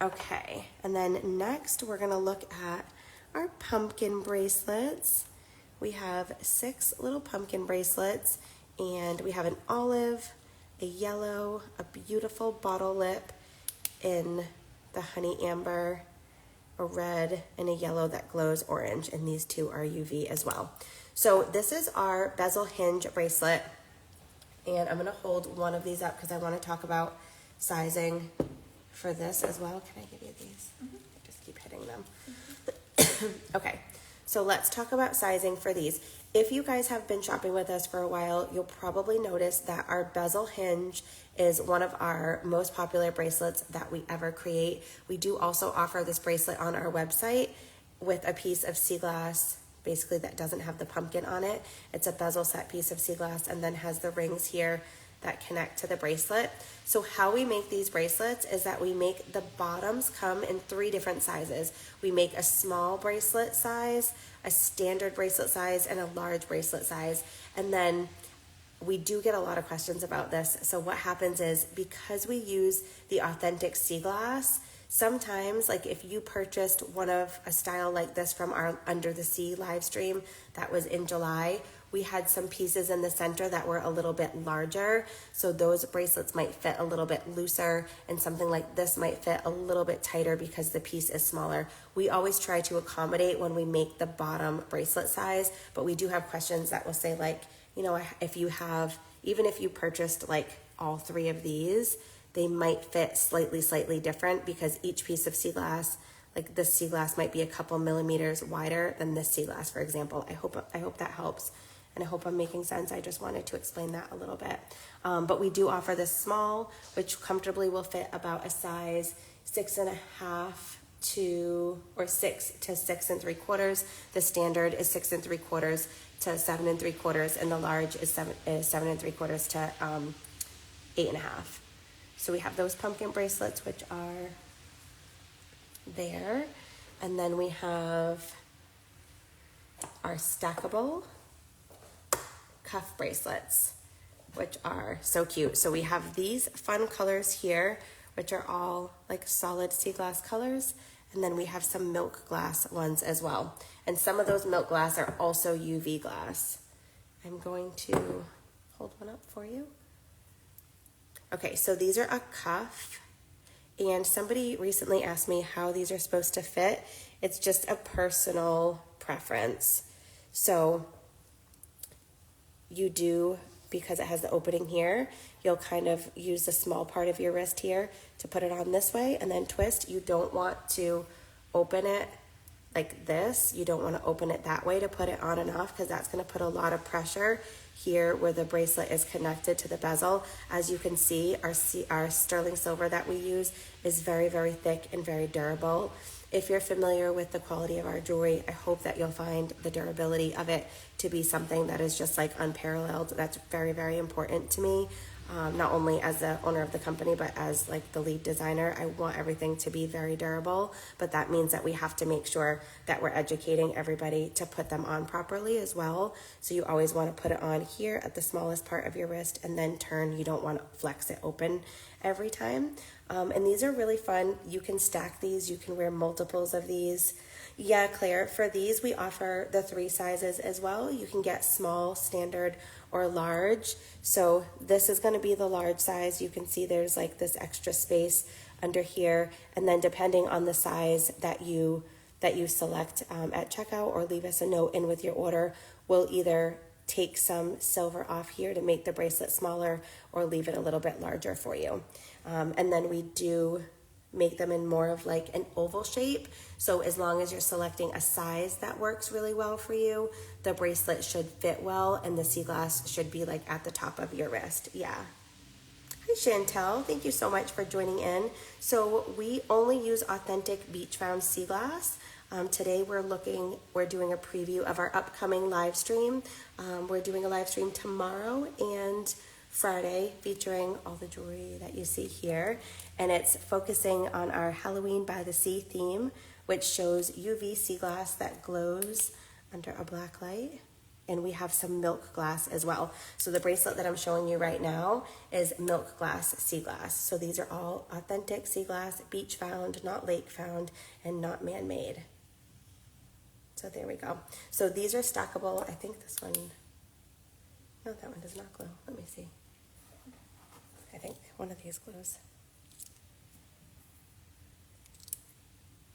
Okay, and then next we're gonna look at our pumpkin bracelets. We have 6 little pumpkin bracelets, and we have an olive, a yellow, a beautiful bottle lip in the honey amber, a red, and a yellow that glows orange, and these 2 are UV as well. So this is our bezel hinge bracelet, and I'm gonna hold one of these up because I wanna talk about sizing for this as well. Can I give you these? Mm-hmm. I just keep hitting them. Mm-hmm. Okay, so let's talk about sizing for these. If you guys have been shopping with us for a while, you'll probably notice that our bezel hinge is one of our most popular bracelets that we ever create. We do also offer this bracelet on our website with a piece of sea glass, basically that doesn't have the pumpkin on it. It's a bezel set piece of sea glass and then has the rings here that connect to the bracelet. So how we make these bracelets is that we make the bottoms come in 3 different sizes. We make a small bracelet size, a standard bracelet size, and a large bracelet size. And then we do get a lot of questions about this. So what happens is, because we use the authentic sea glass, sometimes, like if you purchased one of a style like this from our Under the Sea live stream that was in July, we had some pieces in the center that were a little bit larger, so those bracelets might fit a little bit looser, and something like this might fit a little bit tighter because the piece is smaller. We always try to accommodate when we make the bottom bracelet size, but we do have questions that will say, like, you know, if you have, even if you purchased like all 3 of these, they might fit slightly different because each piece of sea glass, like this sea glass might be a couple millimeters wider than this sea glass, for example. I hope that helps. And I hope I'm making sense. I just wanted to explain that a little bit. But we do offer this small, which comfortably will fit about a size 6.5 to, or 6 to 6 3/4. The standard is 6 3/4 to 7 3/4, and the large is 7 3/4 to 8.5. So we have those pumpkin bracelets, which are there. And then we have our stackable cuff bracelets, which are so cute. So we have these fun colors here, which are all like solid sea glass colors. And then we have some milk glass ones as well. And some of those milk glass are also UV glass. I'm going to hold one up for you. Okay, so these are a cuff, and somebody recently asked me how these are supposed to fit. It's just a personal preference. So you do, because it has the opening here, you'll kind of use the small part of your wrist here to put it on this way and then twist. You don't want to open it like this. You don't want to open it that way to put it on and off, because that's going to put a lot of pressure here where the bracelet is connected to the bezel. As you can see, our sterling silver that we use is very, very thick and very durable. If you're familiar with the quality of our jewelry, I hope that you'll find the durability of it to be something that is just like unparalleled. That's very, very important to me. Not only as the owner of the company, but as like the lead designer. I want everything to be very durable, but that means that we have to make sure that we're educating everybody to put them on properly as well. So you always want to put it on here at the smallest part of your wrist and then turn. You don't want to flex it open every time. And these are really fun. You can stack these. You can wear multiples of these. Yeah, Claire, for these we offer the 3 sizes as well. You can get small, standard, or large. So this is going to be the large size. You can see there's like this extra space under here, and then depending on the size that you select at checkout, or leave us a note in with your order, we'll either take some silver off here to make the bracelet smaller or leave it a little bit larger for you. And then we do make them in more of like an oval shape. So as long as you're selecting a size that works really well for you, the bracelet should fit well, and the sea glass should be like at the top of your wrist. Yeah. Hi Chantel, thank you so much for joining in. So we only use authentic beach found sea glass. Today we're doing a preview of our upcoming live stream. We're doing a live stream tomorrow and Friday featuring all the jewelry that you see here, and it's focusing on our Halloween by the Sea theme, which shows UV sea glass that glows under a black light. And we have some milk glass as well. So the bracelet that I'm showing you right now is milk glass sea glass. So these are all authentic sea glass, beach found, not lake found, and not man-made. So there we go. So these are stackable. I think this one, no, that one does not glow. Let me see. I think one of these glows.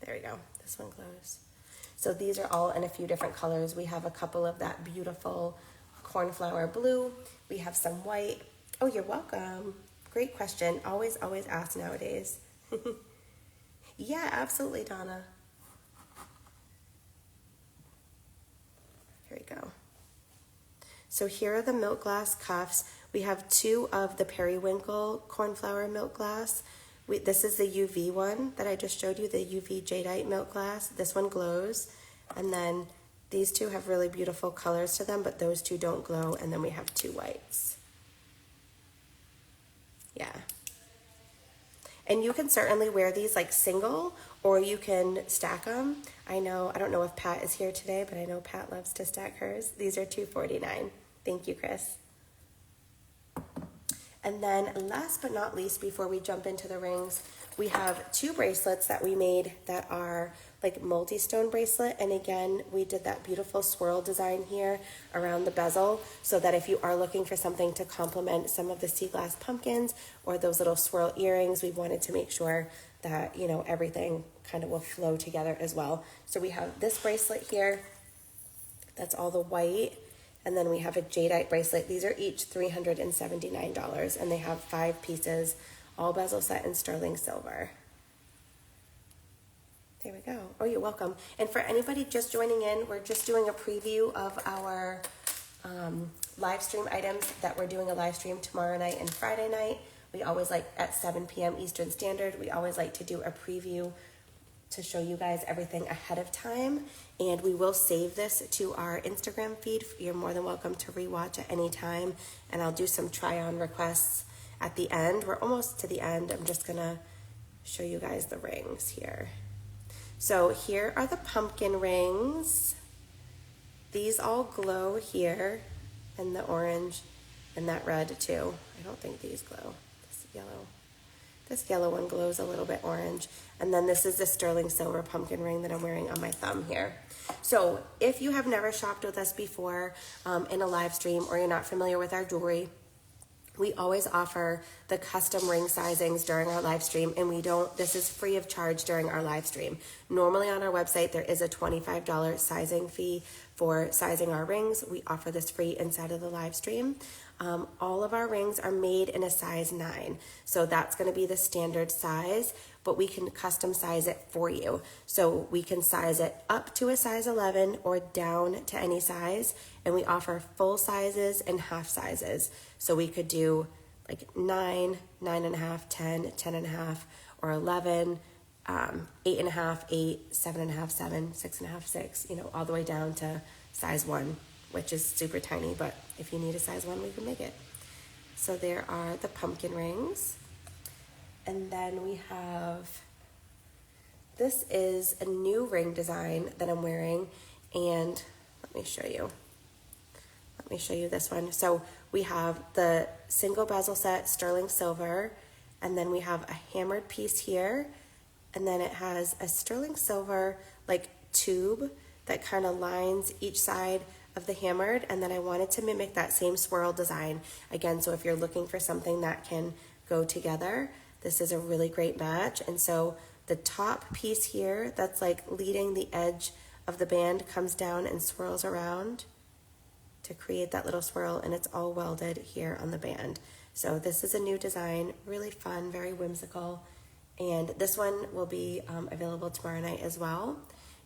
There we go. This one glows. So these are all in a few different colors. We have a couple of that beautiful cornflower blue. We have some white. Oh, you're welcome. Great question. Always ask nowadays. Yeah, absolutely, Donna. Here we go. So here are the milk glass cuffs. We have two of the periwinkle cornflower milk glass. This is the UV one that I just showed you, the UV jadeite milk glass. This one glows. And then these two have really beautiful colors to them, but those two don't glow. And then we have two whites. Yeah. And you can certainly wear these like single, or you can stack them. I don't know if Pat is here today, but I know Pat loves to stack hers. These are $249. Thank you, Chris. And then last but not least, before we jump into the rings, we have two bracelets that we made that are like multi-stone bracelet. And again, we did that beautiful swirl design here around the bezel, so that if you are looking for something to complement some of the sea glass pumpkins or those little swirl earrings, we wanted to make sure that, you know, everything kind of will flow together as well. So we have this bracelet here, that's all the white. And then we have a jadeite bracelet. These are each $379, and they have 5 pieces, all bezel set in sterling silver. There we go. Oh, you're welcome. And for anybody just joining in, we're just doing a preview of our live stream items that we're doing a live stream tomorrow night and Friday night. We always like at 7 p.m. Eastern Standard, we always like to do a preview to show you guys everything ahead of time. And we will save this to our Instagram feed. You're more than welcome to rewatch at any time. And I'll do some try-on requests at the end. We're almost to the end. I'm just gonna show you guys the rings here. So here are the pumpkin rings. These all glow here, and the orange and that red too. I don't think these glow. This yellow one glows a little bit orange. And then this is the sterling silver pumpkin ring that I'm wearing on my thumb here. So if you have never shopped with us before in a live stream, or you're not familiar with our jewelry, we always offer the custom ring sizings during our live stream, and this is free of charge during our live stream. Normally on our website, there is a $25 sizing fee for sizing our rings. We offer this free inside of the live stream. All of our rings are made in a size 9. So that's gonna be the standard size, but we can custom size it for you. So we can size it up to a size 11 or down to any size. And we offer full sizes and half sizes. So we could do like 9, 9.5, 10, 10.5, or 11, 8.5, 8, 7.5, 7, 6.5, 6, all the way down to size 1, which is super tiny, but if you need a size 1, we can make it. So there are the pumpkin rings. And then we have, this is a new ring design that I'm wearing, and let me show you this one. So we have the single bezel set sterling silver, and then we have a hammered piece here, and then it has a sterling silver like tube that kind of lines each side of the hammered, and then I wanted to mimic that same swirl design again. So if you're looking for something that can go together, this is a really great match. And so the top piece here that's like leading the edge of the band comes down and swirls around to create that little swirl, and it's all welded here on the band. So this is a new design, really fun, very whimsical, and this one will be available tomorrow night as well.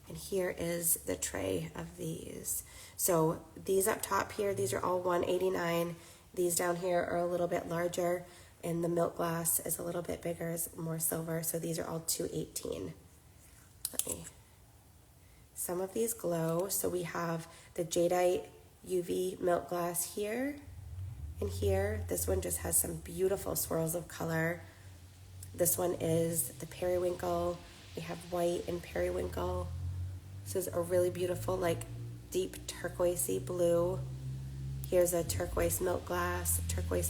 And here is the tray of these. So these up top here, these are all $189. These down here are a little bit larger, and the milk glass is a little bit bigger, is more silver, so these are all $218. Some of these glow, so we have the jadeite UV milk glass here and here. This one just has some beautiful swirls of color. This one is the periwinkle. We have white and periwinkle. This is a really beautiful, like deep turquoisey blue. Here's a turquoise milk glass, turquoise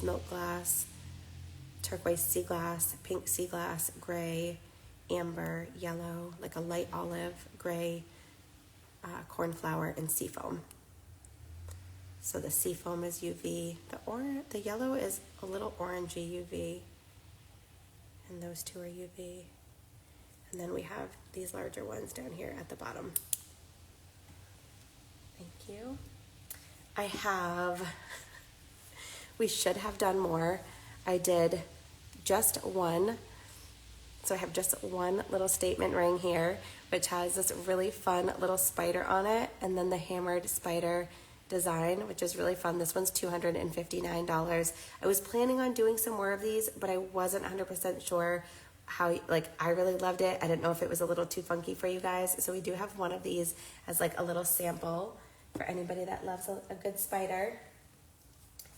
sea glass, pink sea glass, gray, amber, yellow, like a light olive, gray, cornflower, and seafoam. So the seafoam is UV. The yellow is a little orangey UV. And those two are UV. And then we have these larger ones down here at the bottom. Thank you. We should have done more. I did just one. So I have just one little statement ring here, which has this really fun little spider on it, and then the hammered spider design, which is really fun. This one's $259. I was planning on doing some more of these, but I wasn't 100% sure how, like, I really loved it. I didn't know if it was a little too funky for you guys. So we do have one of these as like a little sample for anybody that loves a good spider.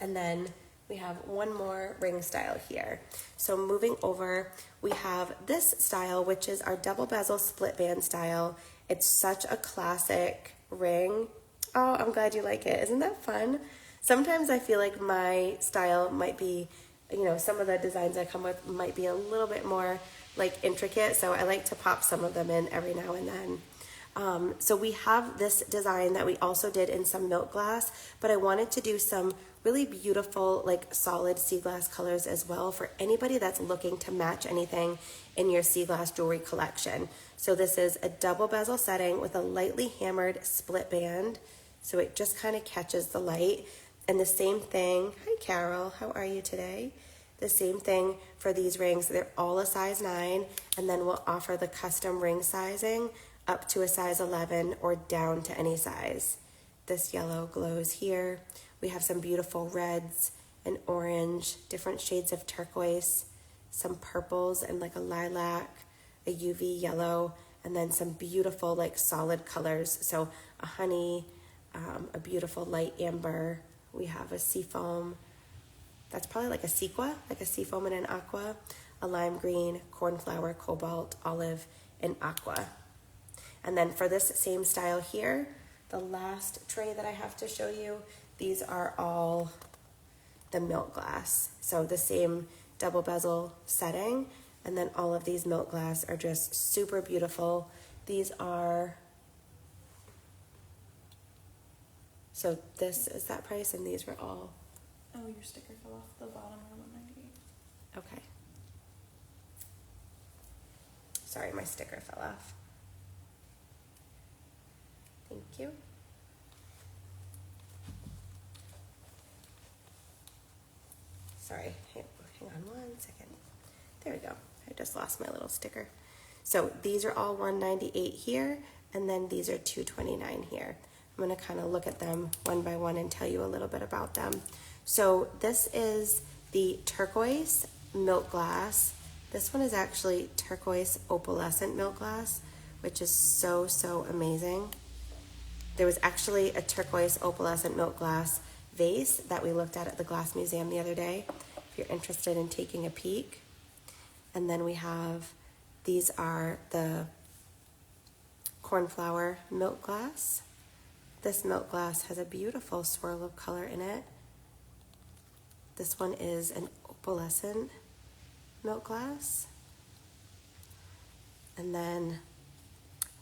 And then we have one more ring style here. So moving over, we have this style, which is our double bezel split band style. It's such a classic ring. Oh, I'm glad you like it. Isn't that fun? Sometimes I feel like my style might be, some of the designs I come with might be a little bit more like intricate. So I like to pop some of them in every now and then. So we have this design that we also did in some milk glass, but I wanted to do some really beautiful, like solid sea glass colors as well for anybody that's looking to match anything in your sea glass jewelry collection. So this is a double bezel setting with a lightly hammered split band. So it just kind of catches the light. And the same thing, hi Carol, how are you today? The same thing for these rings. They're all a size 9, and then we'll offer the custom ring sizing up to a size 11 or down to any size. This yellow glows here. We have some beautiful reds and orange, different shades of turquoise, some purples and like a lilac, a UV yellow, and then some beautiful like solid colors. So a honey, a beautiful light amber. We have a seafoam. That's probably like a sequa, like a seafoam and an aqua, a lime green, cornflower, cobalt, olive, and aqua. And then for this same style here, the last tray that I have to show you, these are all the milk glass. So the same double bezel setting, and then all of these milk glass are just super beautiful. These are, so this is that price, and these were all. Oh, your sticker fell off the bottom of 198. Okay. Sorry, my sticker fell off. Thank you. Sorry, hang on 1 second. There we go. I just lost my little sticker. So these are all $198 here, and then these are $229 here. I'm gonna kind of look at them one by one and tell you a little bit about them. So this is the turquoise milk glass. This one is actually turquoise opalescent milk glass, which is so, so amazing. There was actually a turquoise opalescent milk glass vase that we looked at the Glass Museum the other day, if you're interested in taking a peek. And then we have, these are the cornflower milk glass. This milk glass has a beautiful swirl of color in it. This one is an opalescent milk glass. And then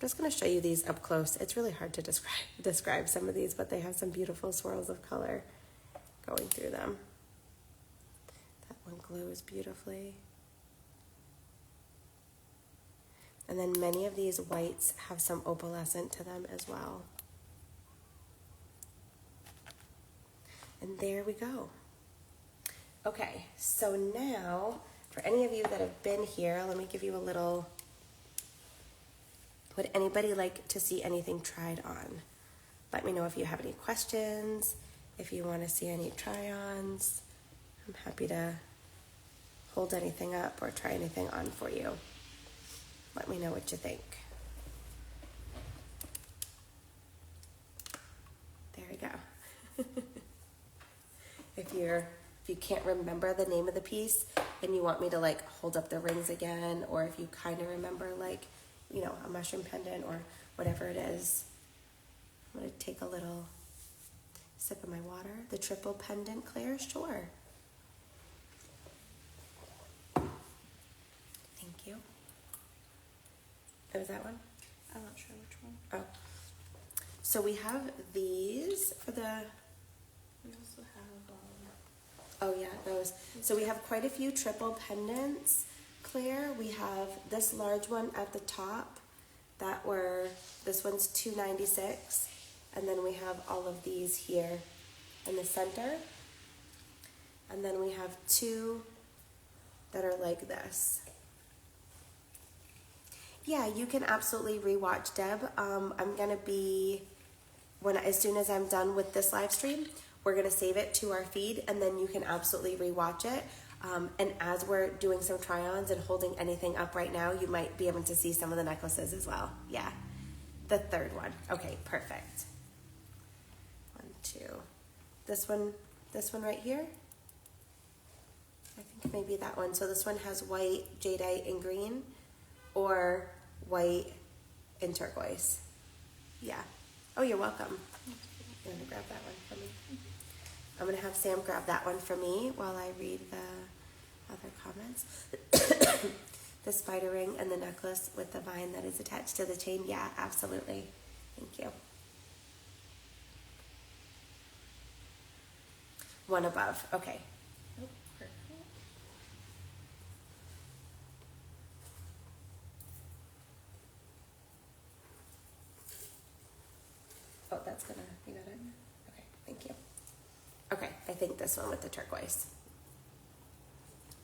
just going to show you these up close. It's really hard to describe some of these, but they have some beautiful swirls of color going through them. That one glows beautifully. And then many of these whites have some opalescent to them as well. And there we go. Okay, so now, for any of you that have been here, let me give you a little, would anybody like to see anything tried on? Let me know if you have any questions, if you want to see any try-ons. I'm happy to hold anything up or try anything on for you. Let me know what you think. There we go. If you can't remember the name of the piece and you want me to like hold up the rings again, or if you kind of remember like, you know, a mushroom pendant or whatever it is, I'm going to take a little sip of my water. The triple pendant, Claire? Sure. Thank you. Oh, is that one? I'm not sure which one. Oh. So we have these for the... We also have, Oh yeah, those. So we have quite a few triple pendants, Claire. We have this large one at the top this one's $2.96, and then we have all of these here in the center, and then we have two that are like this. Yeah, you can absolutely rewatch, Deb. I'm gonna be, as soon as I'm done with this live stream, we're gonna save it to our feed, and then you can absolutely rewatch it. And as we're doing some try-ons and holding anything up right now, you might be able to see some of the necklaces as well. Yeah, the third one. Okay, perfect. 1, 2. This one right here. I think maybe that one. So this one has white, jadeite, and green, or white and turquoise. Yeah. Oh, you're welcome. I'm gonna grab that one for me. I'm gonna have Sam grab that one for me while I read the other comments. The spider ring and the necklace with the vine that is attached to the chain. Yeah, absolutely. Thank you. One above. Okay. oh, perfect. Oh, that's gonna, you got it? Okay, thank you. Okay, I think this one with the turquoise.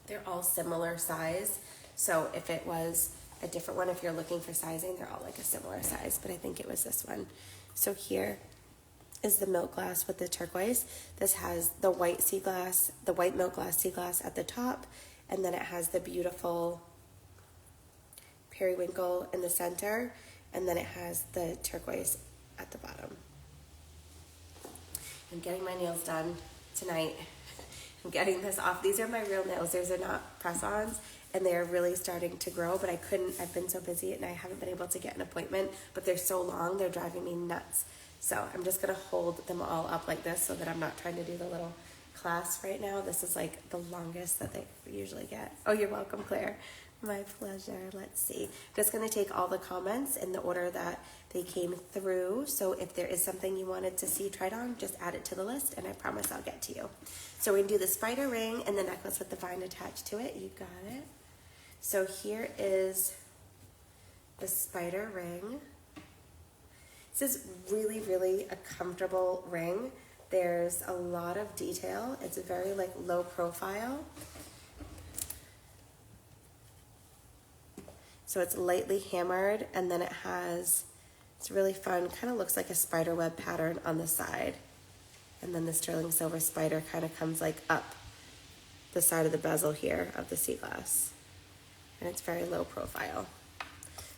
They're all similar size, so if it was a different one, if you're looking for sizing, they're all like a similar size, but I think it was this one. So here is the milk glass with the turquoise. This has the white sea glass, the white milk glass sea glass at the top, and then it has the beautiful periwinkle in the center, and then it has the turquoise at the bottom. I'm getting my nails done tonight. I'm getting this off. These are my real nails. These are not press-ons, and they're really starting to grow, but I've been so busy and I haven't been able to get an appointment, but they're so long, they're driving me nuts. So I'm just gonna hold them all up like this so that I'm not trying to do the little clasp right now. This is like the longest that they usually get. Oh, you're welcome, Claire. My pleasure. Let's see. I'm just going to take all the comments in the order that they came through. So if there is something you wanted to see tried on, just add it to the list, and I promise I'll get to you. So we're going to do the spider ring and the necklace with the vine attached to it. You got it. So here is the spider ring. This is really, really a comfortable ring. There's a lot of detail. It's very like low profile. So it's lightly hammered, and then it's really fun, kind of looks like a spider web pattern on the side. And then the sterling silver spider kind of comes like up the side of the bezel here of the sea glass. And it's very low profile.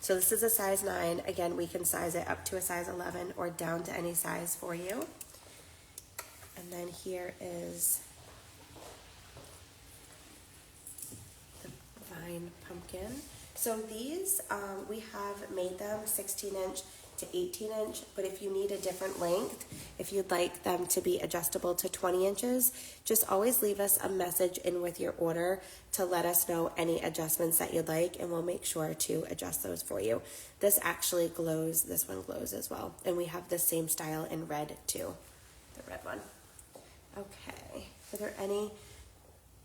So this is a size 9. Again, we can size it up to a size 11 or down to any size for you. And then here is the vine pumpkin. So these, we have made them 16-inch to 18 inch, but if you need a different length, if you'd like them to be adjustable to 20 inches, just always leave us a message in with your order to let us know any adjustments that you'd like, and we'll make sure to adjust those for you. This actually glows, this one glows as well, and we have the same style in red too, the red one. Okay, are there any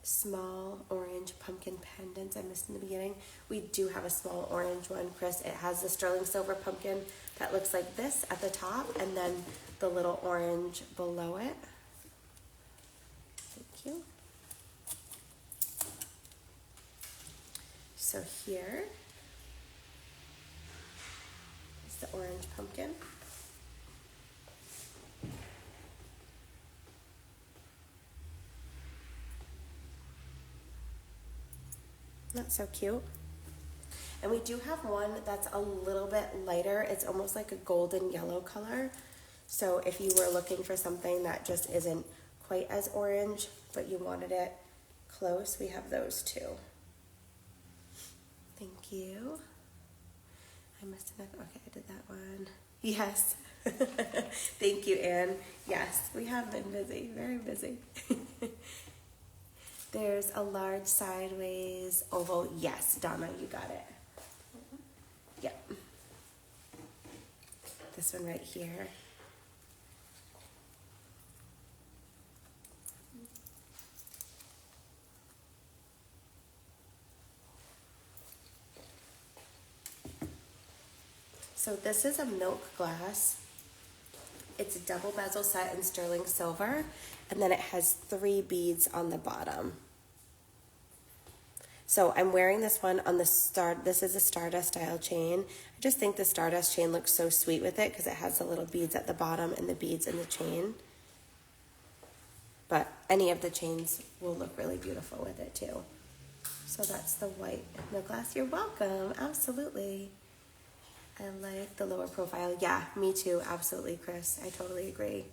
small orange pumpkin pendants I missed in the beginning? We do have a small orange one, Chris. It has the sterling silver pumpkin that looks like this at the top, and then the little orange below it. Thank you. So here is the orange pumpkin. That's so cute. And we do have one that's a little bit lighter. It's almost like a golden yellow color. So if you were looking for something that just isn't quite as orange, but you wanted it close, we have those too. Thank you. I must have, okay, I did that one. Yes. Thank you, Anne. Yes, we have been busy, very busy. There's a large sideways oval. Yes, Donna, you got it. Yep. This one right here. So this is a milk glass. It's a double bezel set in sterling silver, and then it has 3 beads on the bottom. So I'm wearing this one on the this is a Stardust style chain. I just think the Stardust chain looks so sweet with it because it has the little beads at the bottom and the beads in the chain. But any of the chains will look really beautiful with it too. So that's the white milk glass. You're welcome, absolutely. I like the lower profile. Yeah, me too, absolutely, Chris. I totally agree.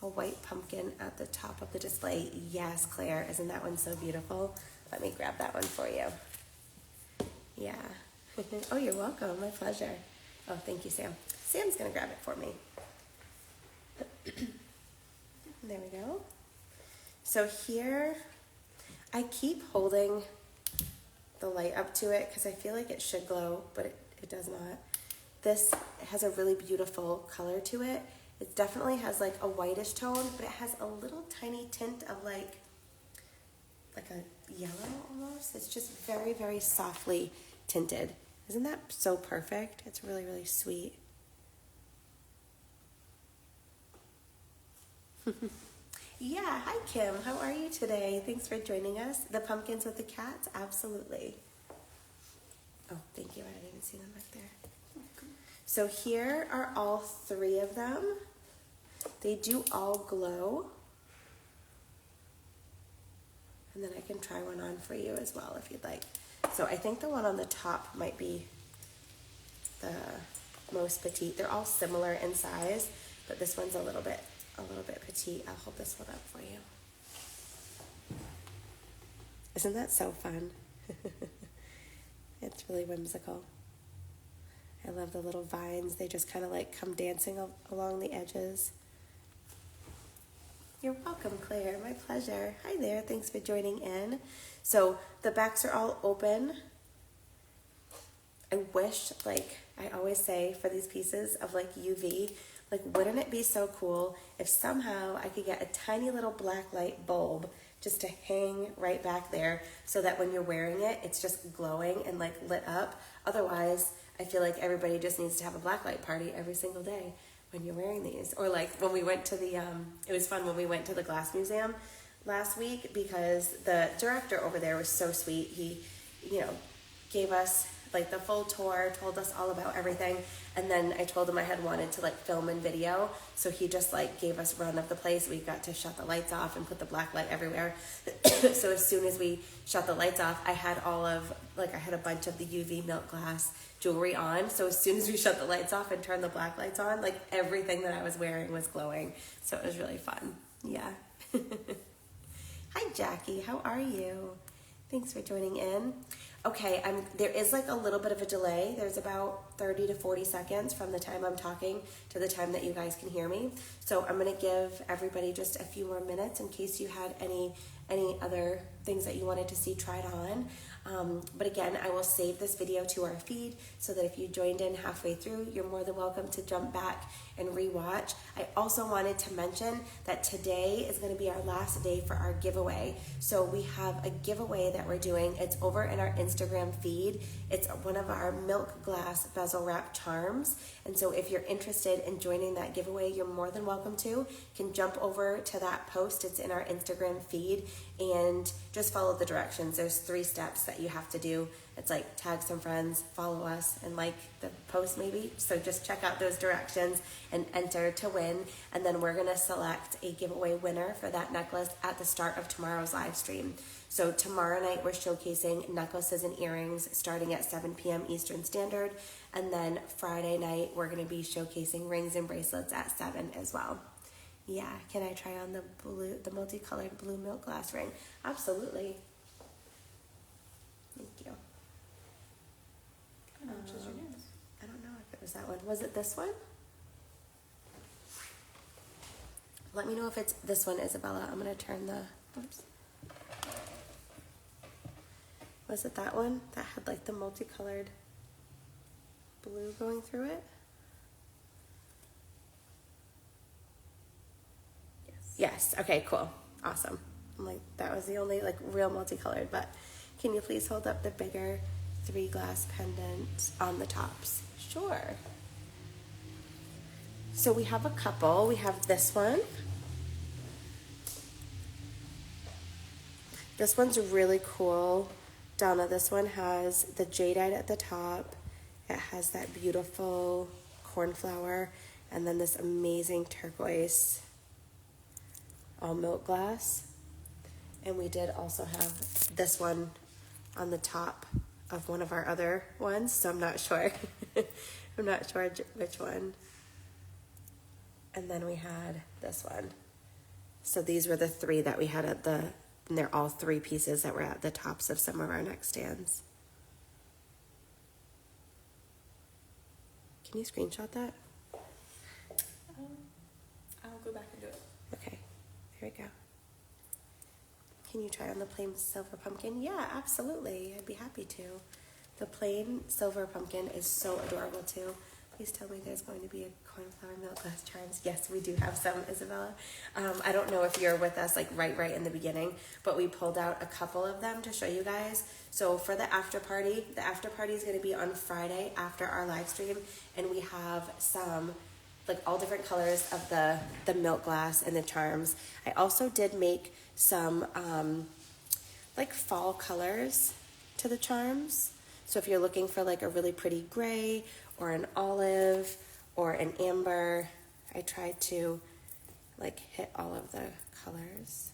A white pumpkin at the top of the display. Yes, Claire, isn't that one so beautiful? Let me grab that one for you. Yeah. Oh, you're welcome, my pleasure. Oh, thank you, Sam. Sam's gonna grab it for me. There we go. So here, I keep holding the light up to it because I feel like it should glow, but it does not. This has a really beautiful color to it. It definitely has like a whitish tone, but it has a little tiny tint of like a yellow almost. It's just very, very softly tinted. Isn't that so perfect? It's really, really sweet. Yeah, hi Kim, how are you today? Thanks for joining us. The pumpkins with the cats, absolutely. Oh, thank you, I didn't even see them back there. So here are all 3 of them. They do all glow. And then I can try one on for you as well if you'd like. So I think the one on the top might be the most petite. They're all similar in size, but this one's a little bit petite. I'll hold this one up for you. Isn't that so fun? It's really whimsical. I love the little vines. They just kind of like come dancing along the edges. You're welcome, Claire. My pleasure. Hi there. Thanks for joining in. So the backs are all open. I wish, like I always say for these pieces of like UV, like wouldn't it be so cool if somehow I could get a tiny little black light bulb just to hang right back there so that when you're wearing it, it's just glowing and like lit up. Otherwise, I feel like everybody just needs to have a blacklight party every single day when you're wearing these. Or like when we went to the, it was fun when we went to the glass museum last week because the director over there was so sweet. He, you know, gave us like the full tour, told us all about everything. And then I told him I had wanted to like film and video. So he just like gave us run of the place. We got to shut the lights off and put the black light everywhere. So as soon as we shut the lights off, I had I had a bunch of the UV milk glass jewelry on. So as soon as we shut the lights off and turned the black lights on, like everything that I was wearing was glowing. So it was really fun. Yeah. Hi, Jackie. How are you? Thanks for joining in. Okay, there is like a little bit of a delay. There's about 30 to 40 seconds from the time I'm talking to the time that you guys can hear me. So I'm gonna give everybody just a few more minutes in case you had any other things that you wanted to see tried on. But again, I will save this video to our feed so that if you joined in halfway through, you're more than welcome to jump back and rewatch. I also wanted to mention that today is going to be our last day for our giveaway. So we have a giveaway that we're doing. It's over in our Instagram feed. It's one of our milk glass bezel wrap charms. And so if you're interested in joining that giveaway, you're more than welcome to. You can jump over to that post. It's in our Instagram feed and just follow the directions. There's 3 steps that you have to do. It's like tag some friends, follow us, and like the post maybe. So just check out those directions and enter to win. And then we're gonna select a giveaway winner for that necklace at the start of tomorrow's live stream. So tomorrow night we're showcasing necklaces and earrings starting at 7 p.m. Eastern Standard. And then Friday night we're gonna be showcasing rings and bracelets at 7 as well. Yeah, can I try on the multicolored blue milk glass ring? Absolutely. Thank you. Which is your nails? I don't know if it was that one. Was it this one? Let me know if it's this one, Isabella. I'm going to turn the... Oops. Was it that one that had like the multicolored blue going through it? Yes. Okay, cool. Awesome. I'm like, that was the only like real multicolored, but can you please hold up the bigger 3 glass pendants on the tops? Sure. So we have a couple. We have this one. This one's really cool. Donna, this one has the jadeite at the top. It has that beautiful cornflower and then this amazing turquoise all milk glass. And we did also have this one on the top of one of our other ones, so I'm not sure. I'm not sure which one. And then we had this one. So these were the 3 that we had at and they're all 3 pieces that were at the tops of some of our neck stands. Can you screenshot that? I'll go back and do it. Okay, here we go. Can you try on the plain silver pumpkin? Yeah, absolutely. I'd be happy to. The plain silver pumpkin is so adorable too. Please tell me there's going to be a cornflower milk glass charms. Yes, we do have some, Isabella. I don't know if you're with us like right in the beginning, but we pulled out a couple of them to show you guys. So for the after party is going to be on Friday after our live stream, and we have some like all different colors of the milk glass and the charms. I also did make some like fall colors to the charms. So if you're looking for like a really pretty gray or an olive or an amber, I tried to like hit all of the colors.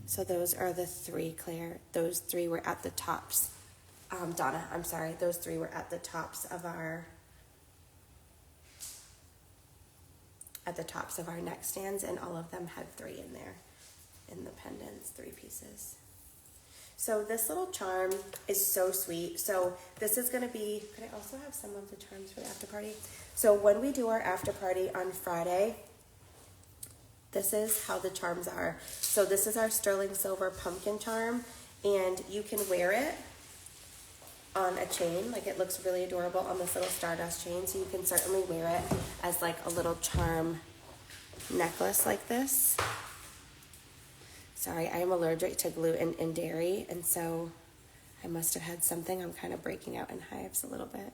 So those are the 3, Claire. Those 3 were at the tops. Donna, I'm sorry. Those 3 were at the tops of our neck stands, and all of them had 3 in there in the pendants, 3 pieces. So this little charm is so sweet. So this is going to be, could I also have some of the charms for the after party? So when we do our after party on Friday, this is how the charms are. So this is our sterling silver pumpkin charm, and you can wear it on a chain. Like, it looks really adorable on this little stardust chain, so you can certainly wear it as like a little charm necklace like this. Sorry, I am allergic to gluten and dairy, and so I must have had something. I'm kind of breaking out in hives a little bit.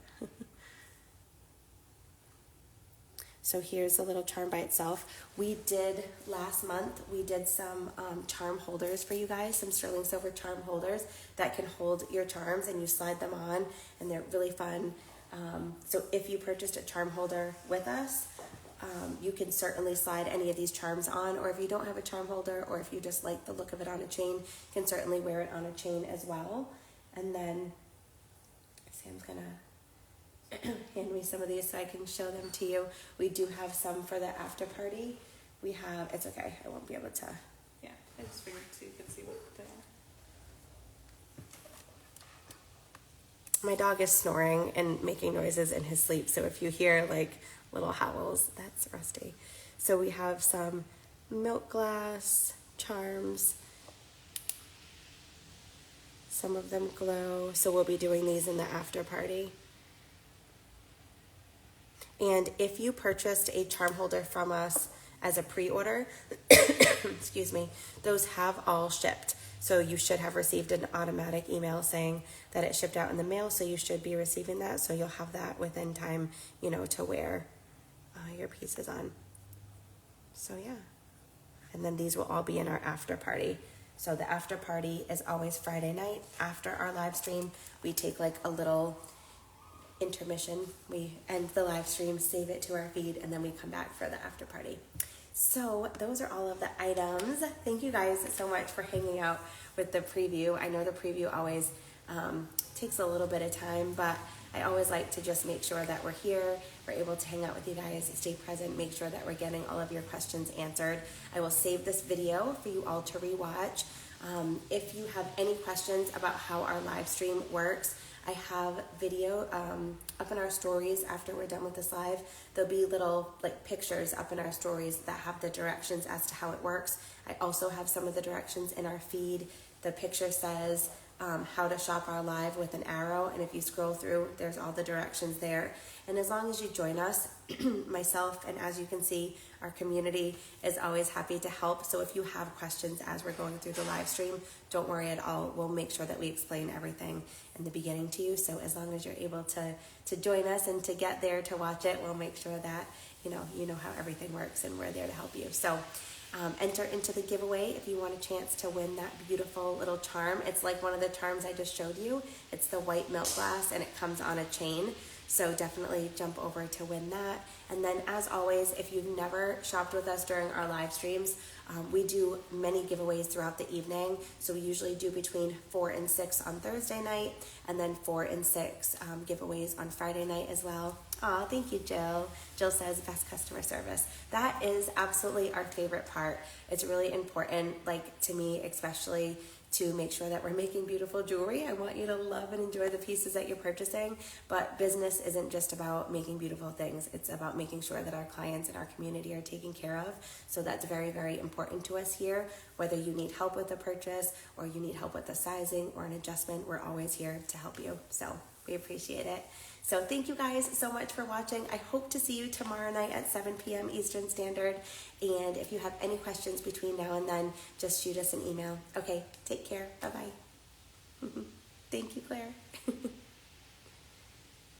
So here's a little charm by itself. Last month, we did some charm holders for you guys, some sterling silver charm holders that can hold your charms, and you slide them on, and they're really fun. So if you purchased a charm holder with us, you can certainly slide any of these charms on, or if you don't have a charm holder, or if you just like the look of it on a chain, you can certainly wear it on a chain as well. And then Sam's gonna hand me some of these so I can show them to you. We do have some for the after party, We have, it's okay, I won't be able to. Yeah, I just figured so you could see what they are. My dog is snoring and making noises in his sleep, so if you hear like little howls, that's Rusty. So we have some milk glass charms. Some of them glow, so we'll be doing these in the after party. And if you purchased a charm holder from us as a pre-order, excuse me, those have all shipped. So you should have received an automatic email saying that it shipped out in the mail, so you should be receiving that. So you'll have that within time, you know, to wear your pieces on. So yeah. And then these will all be in our after party. So the after party is always Friday night. After our live stream, we take like a little intermission. We end the live stream, save it to our feed, and then we come back for the after party. So those are all of the items. Thank you guys so much for hanging out with the preview. I know the preview always takes a little bit of time, but I always like to just make sure that we're here, we're able to hang out with you guys, stay present, make sure that we're getting all of your questions answered. I will save this video for you all to rewatch. If you have any questions about how our live stream works, I have video up in our stories after we're done with this live. There'll be little like pictures up in our stories that have the directions as to how it works. I also have some of the directions in our feed. The picture says how to shop our live with an arrow, and if you scroll through, there's all the directions there. And as long as you join us, myself, and as you can see, our community is always happy to help. So if you have questions as we're going through the live stream, don't worry at all. We'll make sure that we explain everything in the beginning to you. So as long as you're able to join us and to get there to watch it, we'll make sure that you know how everything works, and we're there to help you. So enter into the giveaway if you want a chance to win that beautiful little charm. It's like one of the charms I just showed you. It's the white milk glass, and it comes on a chain. So definitely jump over to win that. And then as always, if you've never shopped with us during our live streams, we do many giveaways throughout the evening. So we usually do between 4 and 6 on Thursday night, and then 4 and 6 giveaways on Friday night as well. Aw, thank you, Jill. Jill says best customer service. That is absolutely our favorite part. It's really important, like to me especially, to make sure that we're making beautiful jewelry. I want you to love and enjoy the pieces that you're purchasing, but business isn't just about making beautiful things. It's about making sure that our clients and our community are taken care of. So that's very, very important to us here. Whether you need help with the purchase or you need help with the sizing or an adjustment, we're always here to help you. So we appreciate it. So thank you guys so much for watching. I hope to see you tomorrow night at 7 p.m. Eastern Standard. And if you have any questions between now and then, just shoot us an email. Okay, take care. Bye-bye. Thank you, Claire.